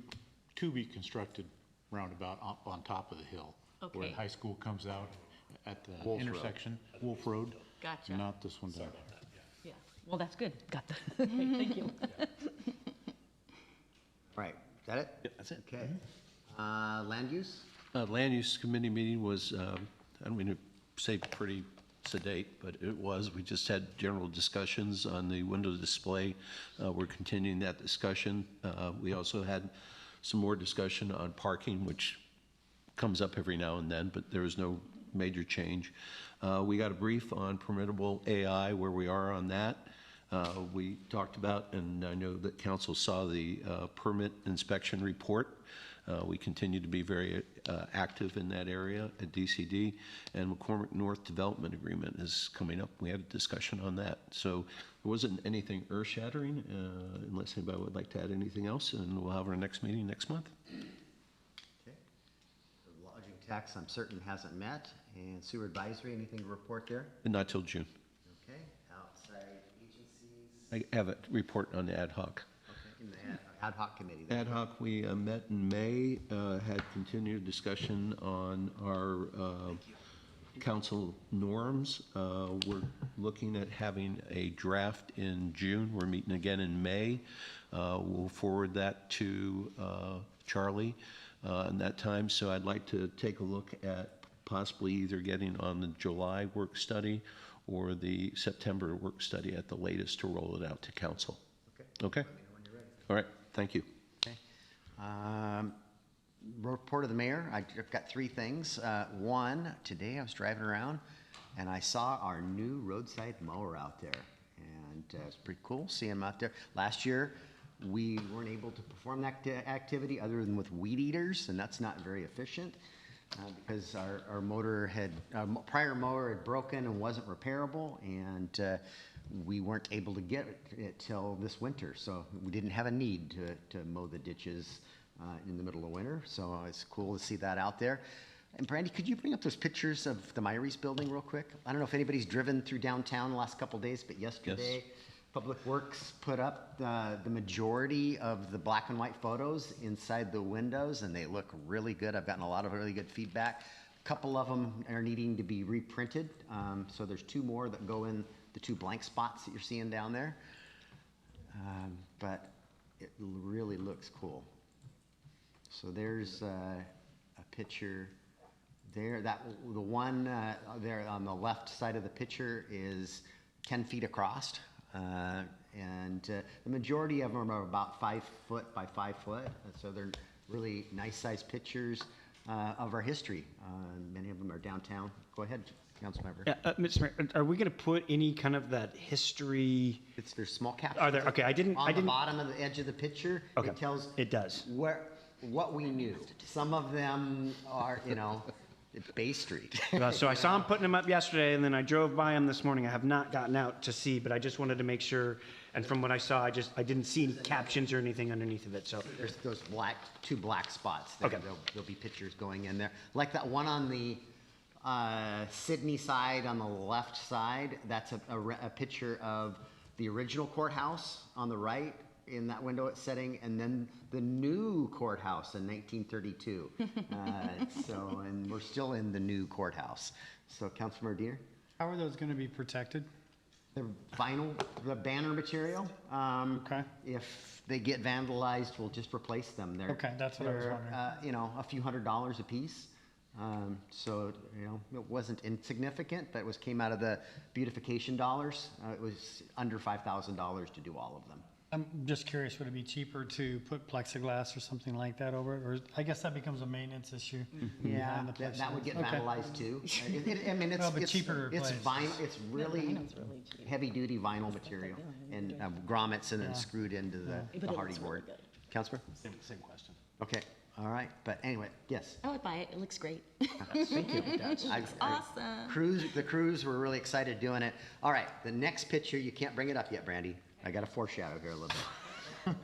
to-be-constructed roundabout up on top of the hill. Where Okay. high school comes out at the Wolf Road. intersection, Wolf Road. Gotcha. Not this one down. yeah, well, that's good. Got the, okay, thank you. Right, is that it? Yep, that's it. Okay. Land use? Land Use Committee meeting was, I don't mean to say pretty sedate, but it was. We just had general discussions on the window display. We're continuing that discussion. We also had some more discussion on parking, which comes up every now and then, but there was no major change. We got a brief on permittable AI, where we are on that. We talked about, and I know that council saw the permit inspection report. We continue to be very active in that area at DCD, and McCormick North Development Agreement is coming up. We had a discussion on that. So there wasn't anything earth-shattering, unless anybody would like to add anything else, and we'll have our next meeting next month. Okay. The lodging tax, I'm certain, hasn't met. And sewer advisory, anything to report there? And not till June. Okay. Outside agencies? I have a report on the ad hoc. Okay. In the ad hoc committee. then. Ad hoc, we met in May, had continued discussion on our council norms. We're looking at having a draft in June. We're meeting again in May. We'll forward that to Charlie in that time. So I'd like to take a look at possibly either getting on the July work study or the September work study at the latest to roll it out to council. Okay? All right, thank you. Okay. Report of the mayor, I've got 3 things. One, today I was driving around and I saw our new roadside mower out there. And it's pretty cool seeing them out there. Last year, we weren't able to perform that activity other than with weed eaters, and that's not very efficient because our motor had, prior mower had broken and wasn't repairable, and we weren't able to get it till this winter. So we didn't have a need to mow the ditches in the middle of winter. So it's cool to see that out there. And Brandy, could you bring up those pictures of the Myries building real quick? I don't know if anybody's driven through downtown the last couple days, but yesterday Public Works put up the majority of the black and white photos inside the windows, and they look really good. I've gotten a lot of really good feedback. A couple of them are needing to be reprinted, so there's 2 more that go in the 2 blank spots that you're seeing down there. But it really looks cool. So there's a picture there. The one there on the left side of the picture is 10 feet across. And the majority of them are about 5 foot by 5 foot. So they're really nice sized pictures of our history. Many of them are downtown. Go ahead, Councilmember. Yeah, Mr. Mayor, are we going to put any kind of that history? There's small captions. Are there? Okay, I didn't. On the bottom of the edge of the picture, Okay, it tells. it does. What we knew. Some of them are, Bay Street. So I saw him putting them up yesterday, and then I drove by them this morning. I have not gotten out to see, but I just wanted to make sure. And from what I saw, I didn't see any captions or anything underneath of it. So There's those 2 black spots. Okay. There'll be pictures going in there. Like that one on the Sydney side on the left side. That's a picture of the original courthouse on the right in that window it's setting, and then the new courthouse in 1932. And we're still in the new courthouse. So, Councilmember Deere? How are those going to be protected? The vinyl, the banner material. Okay. If they get vandalized, we'll just replace them. Okay, that's what I was they're, wondering. a few $100s a piece. So, it wasn't insignificant, but came out of the beautification dollars. It was under $5,000 to do all of them. I'm just curious, would it be cheaper to put plexiglass or something like that over it? Or I guess that becomes a maintenance issue. Yeah, behind the that would get plexiglass. Okay. vandalized too. It's Well, but cheaper to it's replace. vinyl. It's really heavy-duty vinyl material and grommets and then screwed into the hardy board. Councilor? Same question. Okay, all right. But anyway, yes. I would buy it. It looks great. Thank you. Awesome. The crews were really excited doing it. All right, the next picture, you can't bring it up yet, Brandy. I got a foreshadow here a little bit.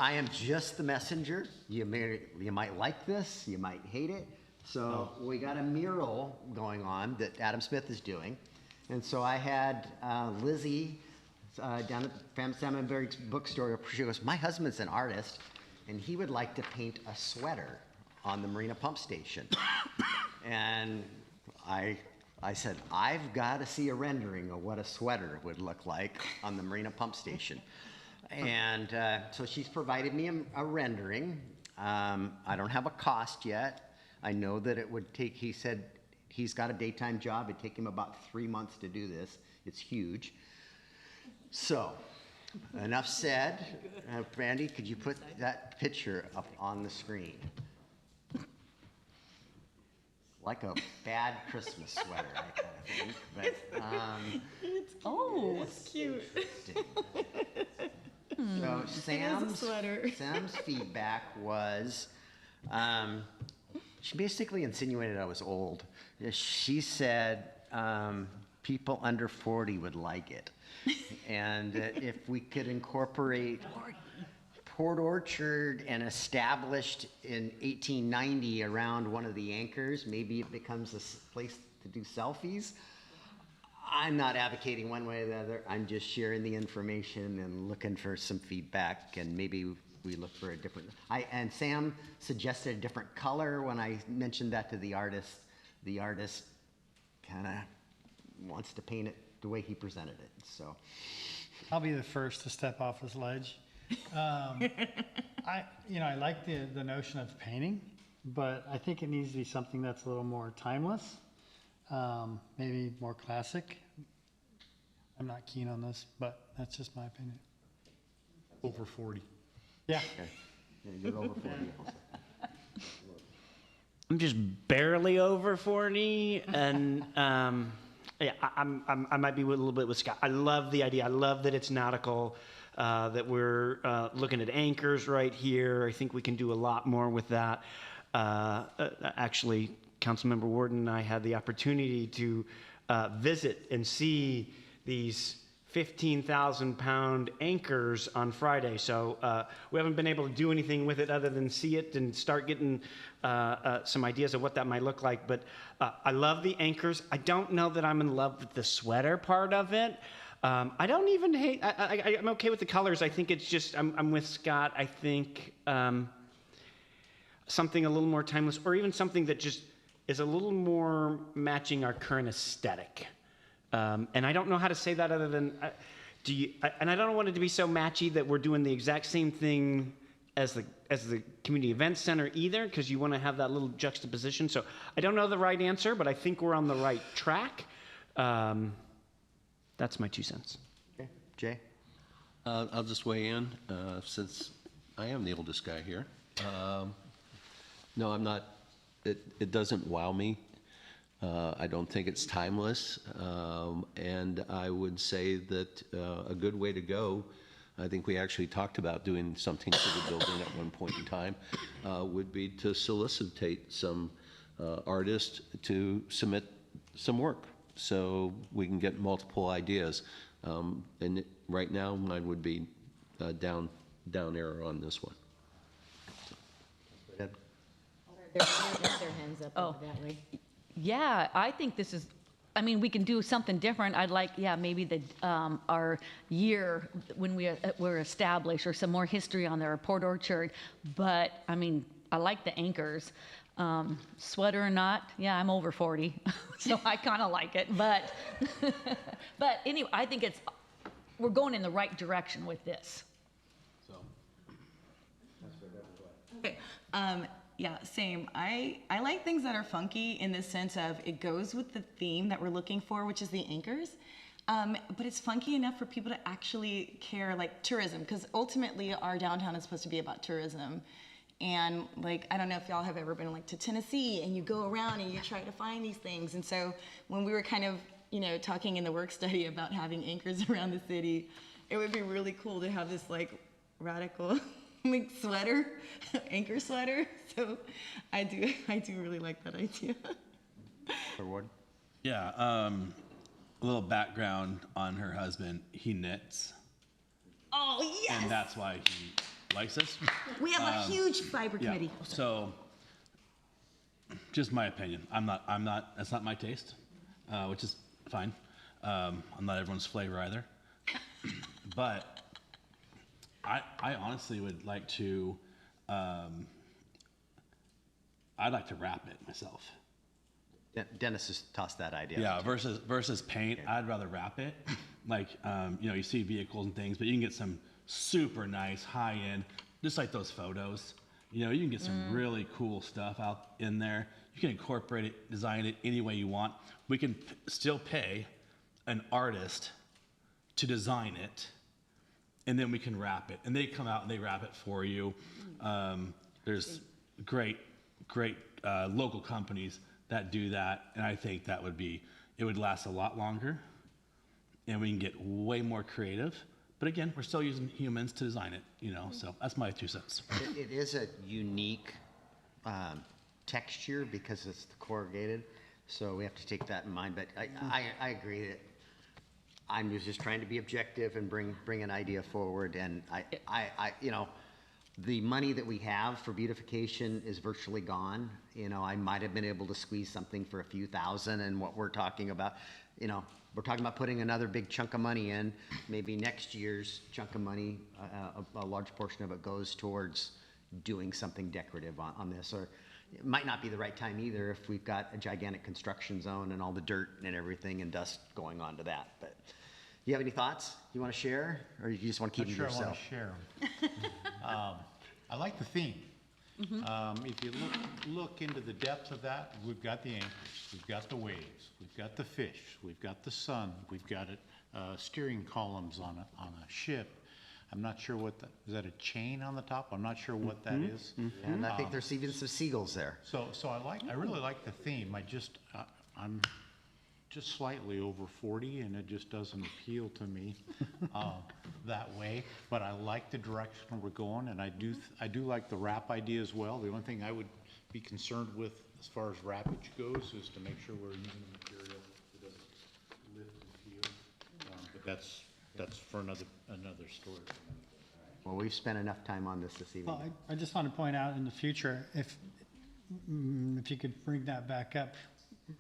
I am just the messenger. You might like this, you might hate it. So we got a mural going on that Adam Smith is doing. And so I had Lizzie down at Salmonberg's bookstore. She goes, my husband's an artist, and he would like to paint a sweater on the Marina Pump Station. And I said, I've got to see a rendering of what a sweater would look like on the Marina Pump Station. And so she's provided me a rendering. I don't have a cost yet. I know that it would take, he said he's got a daytime job. It'd take him about 3 months to do this. It's huge. So, enough said. Brandy, could you put that picture up on the screen? Like a bad Christmas sweater, I kind of think. But, It's cute. so Sam's feedback was, she basically insinuated I was old. She said people under 40 would like it. And if we could incorporate Port Orchard and established in 1890 around one of the anchors, maybe it becomes a place to do selfies. I'm not advocating one way or the other. I'm just sharing the information and looking for some feedback, and maybe we look for a different. And Sam suggested a different color when I mentioned that to the artist. The artist kind of wants to paint it the way he presented it. So I'll be the first to step off this ledge. I like the notion of painting, but I think it needs to be something that's a little more timeless, maybe more classic. I'm not keen on this, but that's just my opinion. Over 40. Yeah. okay. Yeah, you're over 40 also. I'm just barely over 40, and yeah, I might be a little bit with Scott. I love the idea. I love that it's nautical. That we're looking at anchors right here. I think we can do a lot more with that. Actually, Councilmember Warden and I had the opportunity to visit and see these 15,000-pound anchors on Friday. So we haven't been able to do anything with it other than see it and start getting some ideas of what that might look like. But I love the anchors. I don't know that I'm in love with the sweater part of it. I don't even hate, I'm okay with the colors. I think it's just, I'm with Scott. I think something a little more timeless, or even something that just is a little more matching our current aesthetic. And I don't know how to say that other than, and I don't want it to be so matchy that we're doing the exact same thing as the community event center either, because you want to have that little juxtaposition. So I don't know the right answer, but I think we're on the right track. That's my 2 cents. Okay. Jay? I'll just weigh in, since I am the oldest guy here. No, I'm not, it doesn't wow me. I don't think it's timeless. And I would say that a good way to go, I think we actually talked about doing something to the building at one point in time, would be to solicitate some artists to submit some work so we can get multiple ideas. And right now, mine would be down arrow on this one. Their hands up over that way. Yeah, I think this is, I mean, we can do something different. I'd like, yeah, maybe the, our year when we were established, or some more history on there, or Port Orchard. But, I mean, I like the anchors. Sweater or not, yeah, I'm over 40, so I kind of like it. But, but anyway, I think we're going in the right direction with this. So. Okay. Yeah, same. I like things that are funky in the sense of it goes with the theme that we're looking for, which is the anchors. But it's funky enough for people to actually care, like tourism, because ultimately our downtown is supposed to be about tourism. And like, I don't know if y'all have ever been like to Tennessee and you go around and you try to find these things. And so when we were kind of, talking in the work study about having anchors around the city, it would be really cool to have this like radical like sweater, anchor sweater. So I do really like that idea. Ward? Yeah, a little background on her husband. He knits. Oh, yes! And that's why he likes this. We have a huge fiber committee. So, just my opinion. That's not my taste, which is fine. I'm not everyone's flavor either. But I honestly would like to, I'd like to wrap it myself. Dennis just tossed that idea. Yeah, versus paint, I'd rather wrap it. Like, you see vehicles and things, but you can get some super nice high-end, just like those photos. You can get some really cool stuff out in there. You can incorporate it, design it any way you want. We can still pay an artist to design it, and then we can wrap it. And they come out and they wrap it for you. There's great local companies that do that, and I think it would last a lot longer, and we can get way more creative. But again, we're still using humans to design it, so that's my 2 cents. It is a unique texture because it's the corrugated, so we have to take that in mind. But I agree that I was just trying to be objective and bring an idea forward, and I the money that we have for beautification is virtually gone. I might have been able to squeeze something for a few thousand, and what we're talking about, we're talking about putting another big chunk of money in. Maybe next year's chunk of money, a large portion of it goes towards doing something decorative on this. Or it might not be the right time either if we've got a gigantic construction zone and all the dirt and everything and dust going on to that. But you have any thoughts you want to share, or you just want to keep them to yourself? I want to share. I like the theme. If you look into the depth of that, we've got the anchors, we've got the waves, we've got the fish, we've got the sun, we've got steering columns on a ship. I'm not sure is that a chain on the top? I'm not sure what that is. And I think there's even some seagulls there. So I really like the theme. I'm just slightly over 40, and it just doesn't appeal to me that way. But I like the direction we're going, and I do like the wrap idea as well. The only thing I would be concerned with as far as wrappage goes is to make sure we're using a material that doesn't lift and feel. But that's for another story. Well, we've spent enough time on this evening. Well, I just want to point out in the future, if you could bring that back up,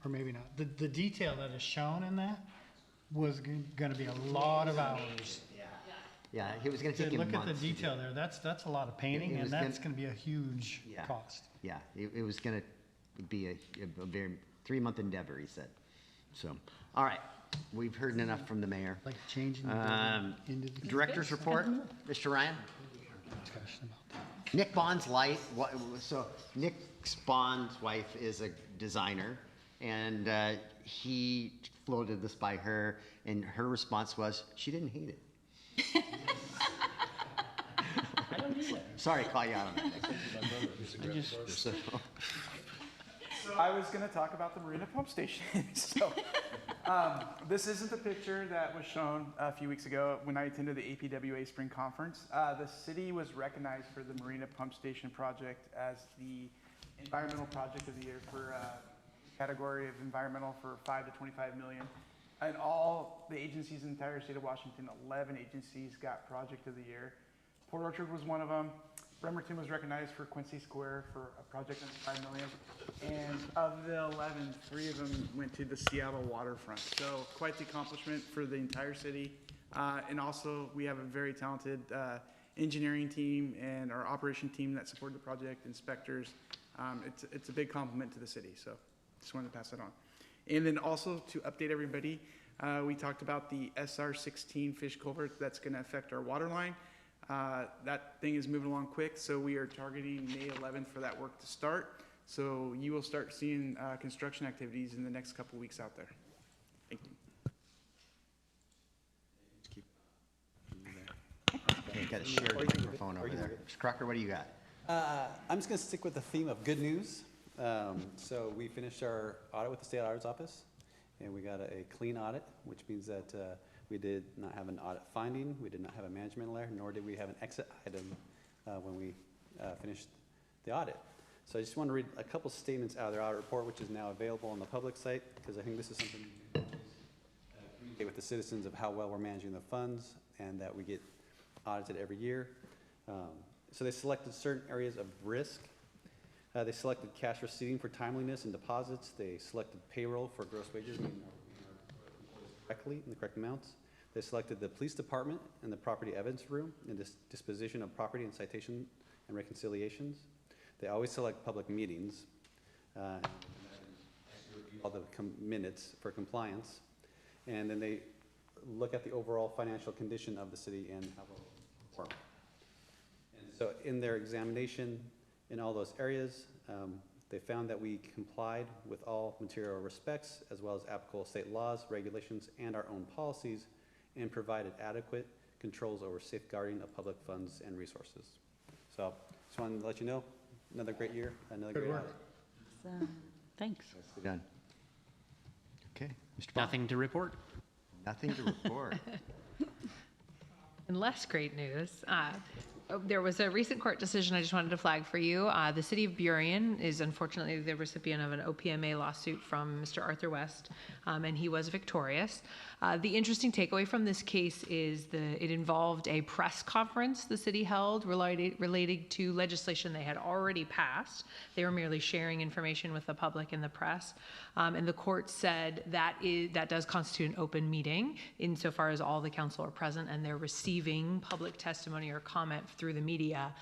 or maybe not, the detail that is shown in that, was gonna be a lot of hours. Yeah, it was gonna take him Look months. at the to do. detail there, that's a lot of painting, It was and that's gonna- gonna be a huge Yeah. cost. Yeah, it was gonna be a very 3-month endeavor, he said. So, all right, we've heard enough from the mayor. Like changing the building into the. Director's report, Mr. Ryan? Nick Bond's so Nick Bond's wife is a designer, and he floated this by her, and her response was, she didn't hate it. Sorry, to call you out on that. So- So I was going to talk about the Marina Pump Station. So this isn't the picture that was shown a few weeks ago when I attended the APWA Spring Conference. The city was recognized for the Marina Pump Station project as the environmental project of the year for category of environmental for 5 to 25 million. And all the agencies in the entire state of Washington, 11 agencies got project of the year. Port Orchard was one of them. Bremerton was recognized for Quincy Square for a project under 5 million. And of the 11, 3 of them went to the Seattle waterfront. So quite the accomplishment for the entire city. And also we have a very talented engineering team and our operation team that supported the project, inspectors. It's a big compliment to the city. So just wanted to pass that on. And then also to update everybody, we talked about the SR-16 fish culvert that's going to affect our water line. That thing is moving along quick, so we are targeting May 11th for that work to start. So you will start seeing construction activities in the next couple weeks out there. Thank you. Okay, got a shared microphone over there. Mr. Crocker, what do you got? I'm just going to stick with the theme of good news. So we finished our audit with the state auditor's office, and we got a clean audit, which means that we did not have an audit finding, we did not have a management letter, nor did we have an exit item when we finished the audit. So I just want to read a couple statements out of their audit report, which is now available on the public site, because I think this is something communicate with the citizens of how well we're managing the funds and that we get audited every year. So they selected certain areas of risk. They selected cash receiving for timeliness and deposits. They selected payroll for gross wages, meaning correctly in the correct amounts. They selected the police department and the property evidence room and disposition of property and citation and reconciliations. They always select public meetings, all the minutes for compliance. And then they look at the overall financial condition of the city and how well we perform. And so in their examination in all those areas, they found that we complied with all material respects as well as applicable state laws, regulations, and our own policies, and provided adequate controls over safeguarding of public funds and resources. So just wanted to let you know, another great year, another great audit. Thanks. Nicely done. Okay, Mr. Bond. Nothing to report. Nothing to report. In less great news, there was a recent court decision I just wanted to flag for you. The city of Burien is unfortunately the recipient of an OPMA lawsuit from Mr. Arthur West, and he was victorious. The interesting takeaway from this case is it involved a press conference the city held related to legislation they had already passed. They were merely sharing information with the public and the press. And the court said that does constitute an open meeting insofar as all the council are present and they're receiving public testimony or comment through the media.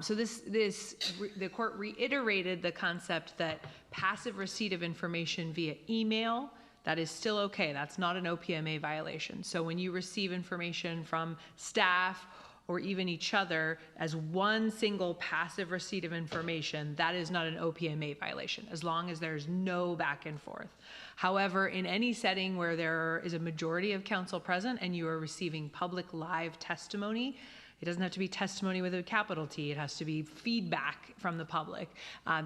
So the court reiterated the concept that passive receipt of information via email, that is still okay. That's not an OPMA violation. So when you receive information from staff or even each other as one single passive receipt of information, that is not an OPMA violation, as long as there's no back and forth. However, in any setting where there is a majority of council present and you are receiving public live testimony, it doesn't have to be testimony with a capital T. It has to be feedback from the public.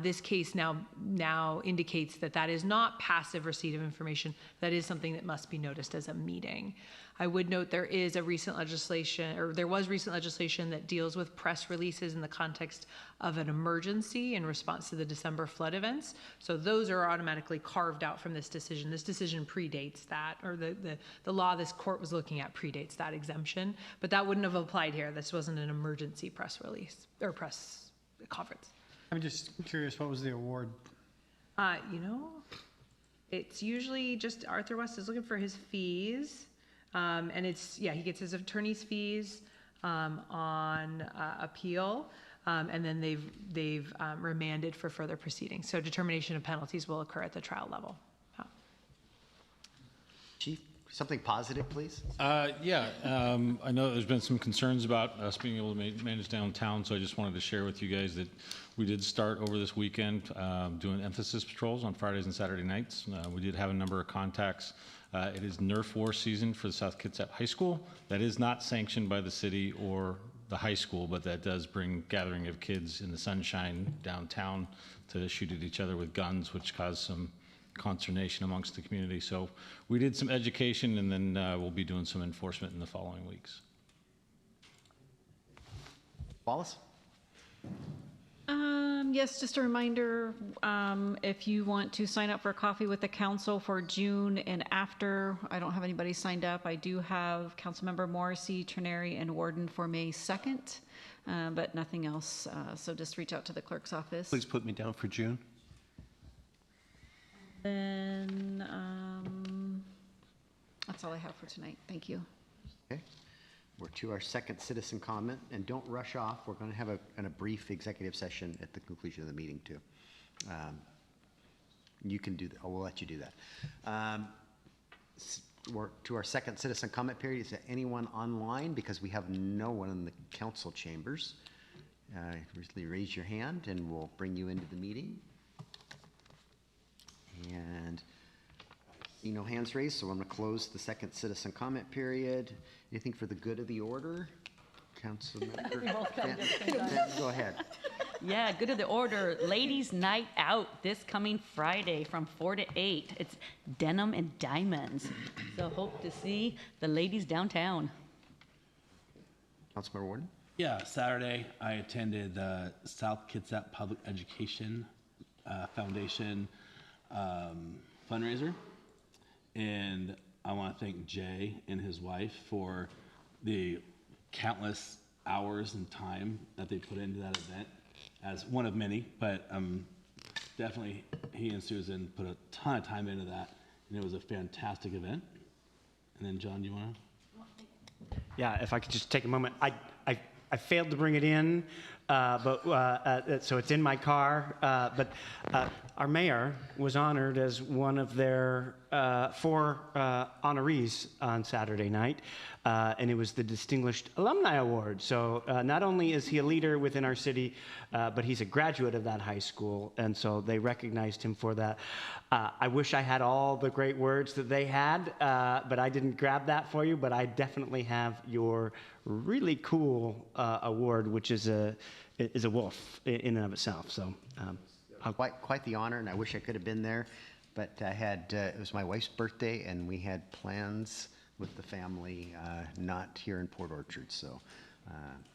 This case now indicates that is not passive receipt of information. That is something that must be noticed as a meeting. I would note there was recent legislation that deals with press releases in the context of an emergency in response to the December flood events. So those are automatically carved out from this decision. This decision predates that, or the law this court was looking at predates that exemption, but that wouldn't have applied here. This wasn't an emergency press release or press conference. I'm just curious, what was the award? It's usually just Arthur West is looking for his fees. And it's, yeah, he gets his attorney's fees on appeal. And then they've remanded for further proceedings. So determination of penalties will occur at the trial level. Chief, something positive, please? Yeah, I know there's been some concerns about us being able to manage downtown, so I just wanted to share with you guys that we did start over this weekend doing emphasis patrols on Fridays and Saturday nights. We did have a number of contacts. It is Nerf war season for the South Kitsap High School. That is not sanctioned by the city or the high school, but that does bring gathering of kids in the sunshine downtown to shoot at each other with guns, which caused some consternation amongst the community. So we did some education, and then we'll be doing some enforcement in the following weeks. Wallace? Yes, just a reminder, if you want to sign up for a coffee with the council for June and after, I don't have anybody signed up. I do have Councilmember Morrissey, Trineri, and Warden for May 2nd, but nothing else. So just reach out to the clerk's office. Please put me down for June. Then that's all I have for tonight. Thank you. Okay. We're to our second citizen comment, and don't rush off. We're going to have a brief executive session at the conclusion of the meeting too. You can do that. We'll let you do that. We're to our second citizen comment period. Is there anyone online? Because we have no one in the council chambers. Raise your hand, and we'll bring you into the meeting. And see no hands raised, so I'm going to close the second citizen comment period. Anything for the good of the order? Councilmember? We both come to the same time. Go ahead. Yeah, good of the order. Ladies' Night Out this coming Friday from 4 to 8. It's denim and diamonds. So hope to see the ladies downtown. Councilmember Warden? Yeah, Saturday I attended the South Kitsap Public Education Foundation fundraiser, and I want to thank Jay and his wife for the countless hours and time that they put into that event as one of many, but definitely he and Susan put a ton of time into that, and it was a fantastic event. And then John, do you want to? Yeah, if I could just take a moment. I failed to bring it in, so it's in my car. But our mayor was honored as one of their 4 honorees on Saturday night, and it was the Distinguished Alumni Award. So not only is he a leader within our city, but he's a graduate of that high school, and so they recognized him for that. I wish I had all the great words that they had, but I didn't grab that for you, but I definitely have your really cool award, which is a wolf in and of itself. So quite the honor, and I wish I could have been there, but I had it was my wife's birthday, and we had plans with the family not here in Port Orchard. So,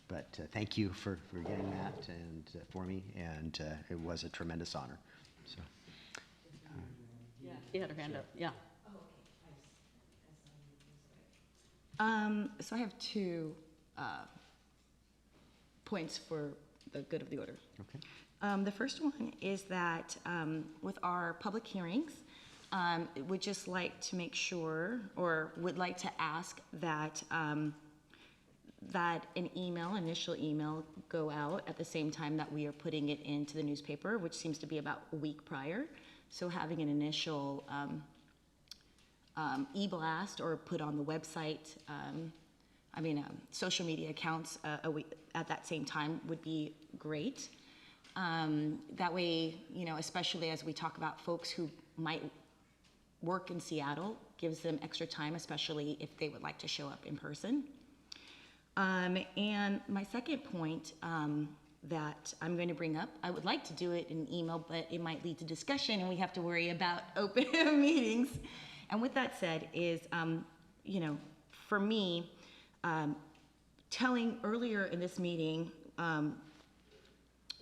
but thank you for getting that and for me, and it was a tremendous honor. So, She had her hand up. Yeah. So I have 2 points for the good of the order. Okay. The first one is that with our public hearings, we'd just like to make sure, or would like to ask that that an initial email, go out at the same time that we are putting it into the newspaper, which seems to be about a week prior. So having an initial e-blast or put on the website, social media accounts at that same time would be great. That way, especially as we talk about folks who might work in Seattle, gives them extra time, especially if they would like to show up in person. And my second point that I'm going to bring up, I would like to do it in email, but it might lead to discussion and we have to worry about open meetings. And with that said is, for me, telling earlier in this meeting,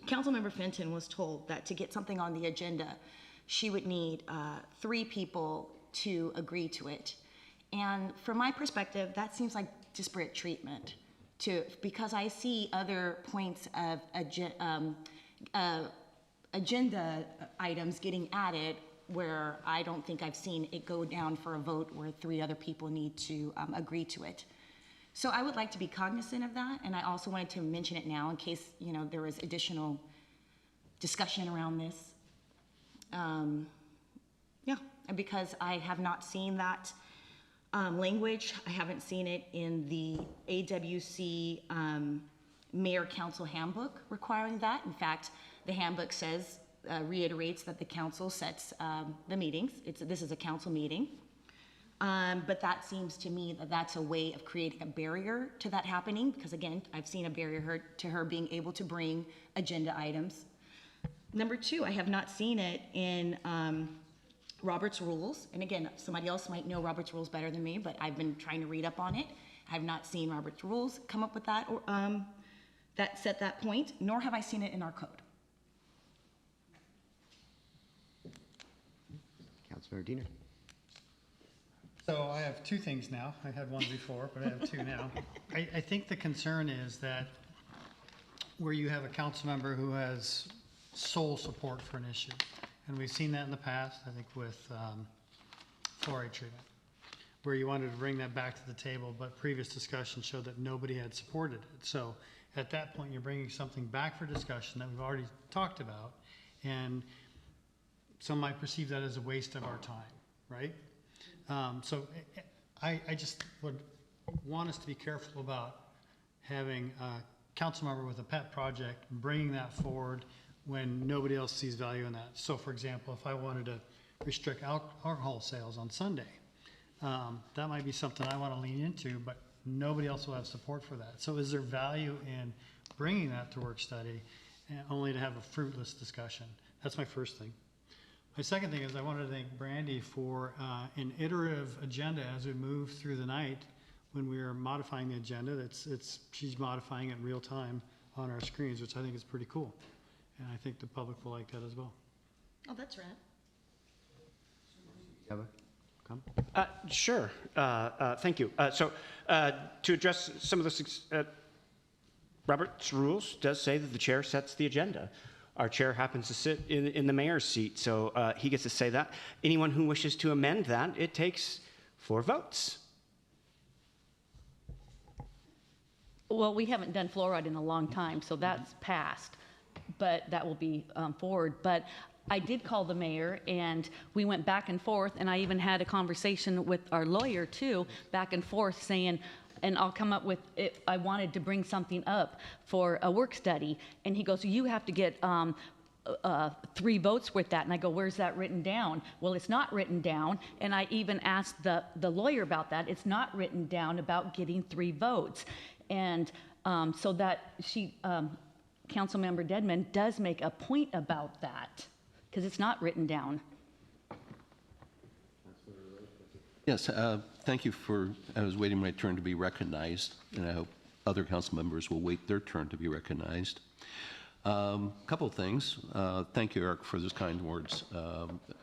Councilmember Fenton was told that to get something on the agenda, she would need 3 people to agree to it. And from my perspective, that seems like disparate treatment because I see other points of agenda items getting added where I don't think I've seen it go down for a vote where 3 other people need to agree to it. So I would like to be cognizant of that, and I also wanted to mention it now in case, you know, there was additional discussion around this. Yeah, and because I have not seen that language. I haven't seen it in the AWC Mayor Council Handbook requiring that. In fact, the handbook says, reiterates that the council sets the meetings. This is a council meeting. But that seems to me that that's a way of creating a barrier to that happening, because again, I've seen a barrier to her being able to bring agenda items. Number 2, I have not seen it in Robert's Rules. And again, somebody else might know Robert's Rules better than me, but I've been trying to read up on it. I have not seen Robert's Rules come up with that or that set that point, nor have I seen it in our code. Councilmember Diener. So I have 2 things now. I had 1 before, but I have 2 now. I think the concern is that where you have a council member who has sole support for an issue, and we've seen that in the past, I think with fluoride treatment, where you wanted to bring that back to the table, but previous discussion showed that nobody had supported it. So at that point, you're bringing something back for discussion that we've already talked about, and some might perceive that as a waste of our time, right? So I just would want us to be careful about having a council member with a pet project, bringing that forward when nobody else sees value in that. So for example, if I wanted to restrict alcohol sales on Sunday, that might be something I want to lean into, but nobody else will have support for that. So is there value in bringing that to work study only to have a fruitless discussion? That's my first thing. My second thing is I wanted to thank Brandy for an iterative agenda as we move through the night when we are modifying the agenda. She's modifying it in real time on our screens, which I think is pretty cool. And I think the public will like that as well. Oh, that's rad. You have a comment? Sure. Thank you. So to address some of the Robert's Rules does say that the chair sets the agenda. Our chair happens to sit in the mayor's seat, so he gets to say that. Anyone who wishes to amend that, it takes 4 votes. Well, we haven't done fluoride in a long time, so that's passed, but that will be forward. But I did call the mayor, and we went back and forth, and I even had a conversation with our lawyer, too, back and forth, saying, and I'll come up with it. I wanted to bring something up for a work study. And he goes, you have to get 3 votes with that. And I go, where's that written down? Well, it's not written down. And I even asked the lawyer about that. It's not written down about getting 3 votes. And so that Councilmember Dedman does make a point about that, because it's not written down. Yes, thank you for, I was waiting my turn to be recognized, and I hope other council members will wait their turn to be recognized. Couple of things. Thank you, Eric, for those kind words.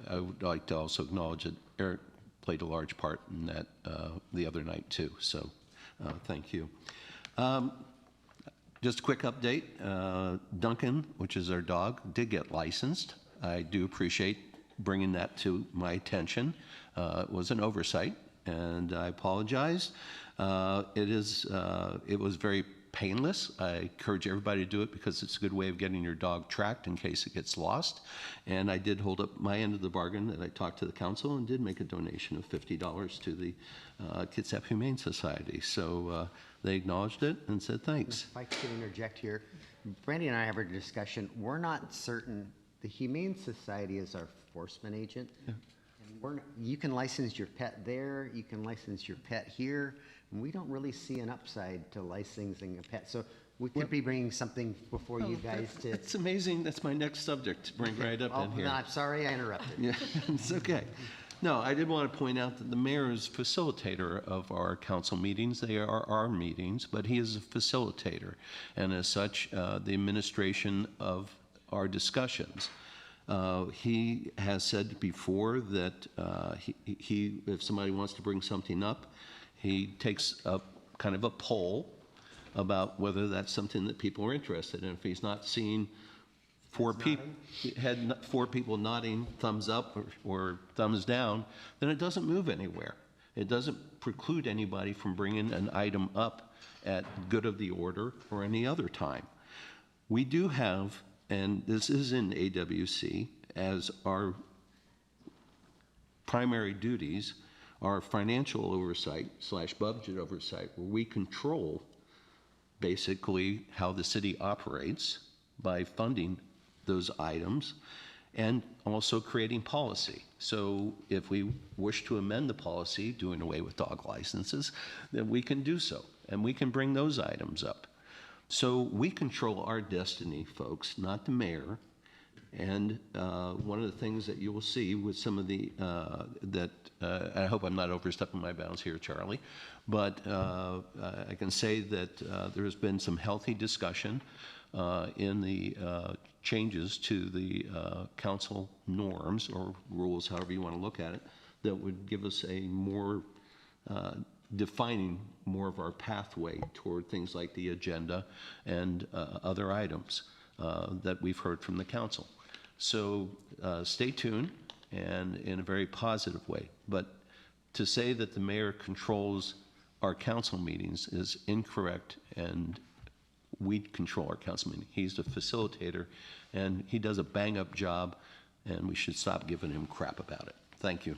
I would like to also acknowledge that Eric played a large part in that the other night, too, so thank you. Just a quick update. Duncan, which is our dog, did get licensed. I do appreciate bringing that to my attention. It was an oversight, and I apologize. It was very painless. I encourage everybody to do it because it's a good way of getting your dog tracked in case it gets lost. And I did hold up my end of the bargain that I talked to the council and did make a donation of $50 to the Kitsap Humane Society. So they acknowledged it and said thanks. If I could interject here, Brandy and I have a discussion. We're not certain. The Humane Society is our enforcement agent. Yeah. You can license your pet there, you can license your pet here, and we don't really see an upside to licensing a pet. So we could be bringing something before you guys to... It's amazing. That's my next subject to bring right up in here. No, I'm sorry I interrupted. Yeah, it's okay. No, I did want to point out that the mayor is facilitator of our council meetings. They are our meetings, but he is a facilitator. And as such, the administration of our discussions. He has said before that if somebody wants to bring something up, he takes a kind of a poll about whether that's something that people are interested in. If he's not seeing four people nodding thumbs up or thumbs down, then it doesn't move anywhere. It doesn't preclude anybody from bringing an item up at good of the order or any other time. We do have, and this is in AWC, as our primary duties, our financial oversight / budget oversight, where we control basically how the city operates by funding those items and also creating policy. So if we wish to amend the policy, doing away with dog licenses, then we can do so, and we can bring those items up. So we control our destiny, folks, not the mayor. And one of the things that you will see with some of the, I hope I'm not overstepping my bounds here, Charlie, but I can say that there has been some healthy discussion in the changes to the council norms or rules, however you want to look at it, that would give us a more defining more of our pathway toward things like the agenda and other items that we've heard from the council. So stay tuned, and in a very positive way. But to say that the mayor controls our council meetings is incorrect, and we control our council meeting. He's the facilitator, and he does a bang-up job, and we should stop giving him crap about it. Thank you.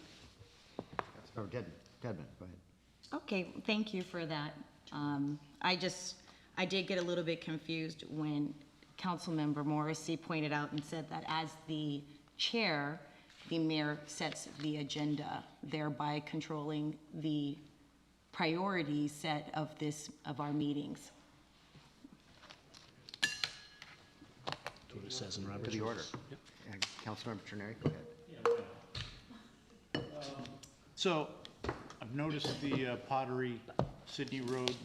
Councilmember Dedman, go ahead. Okay, thank you for that. I did get a little bit confused when Councilmember Morrissey pointed out and said that as the chair, the mayor sets the agenda, thereby controlling the priority set of our meetings. That's what it says in Robert's To the order. rules. Yep. Councilmember Trenary, go ahead. So I've noticed the Pottery Sydney Road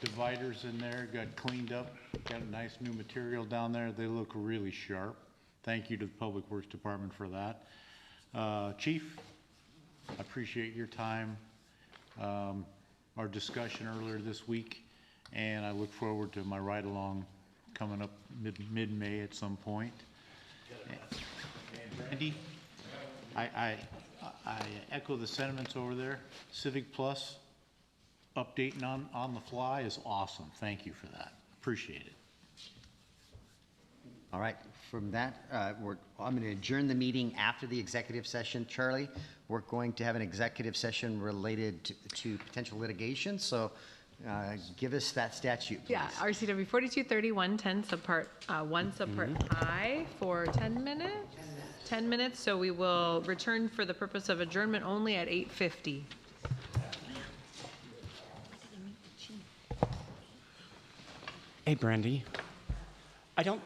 dividers in there got cleaned up, got a nice new material down there. They look really sharp. Thank you to the Public Works Department for that. Chief, I appreciate your time, our discussion earlier this week, and I look forward to my ride-along coming up mid-May at some point. And Randy, I echo the sentiments over there. Civic Plus updating on the fly is awesome. Thank you for that. Appreciate it. All right, from that, I'm going to adjourn the meeting after the executive session. Charlie, we're going to have an executive session related to potential litigation, so give us that statute, please. Yeah, RCW 423110 subpart 1 subpart I for 10 minutes. 10 minutes, so we will return for the purpose of adjournment only at 8:50. Hey, Brandy. I don't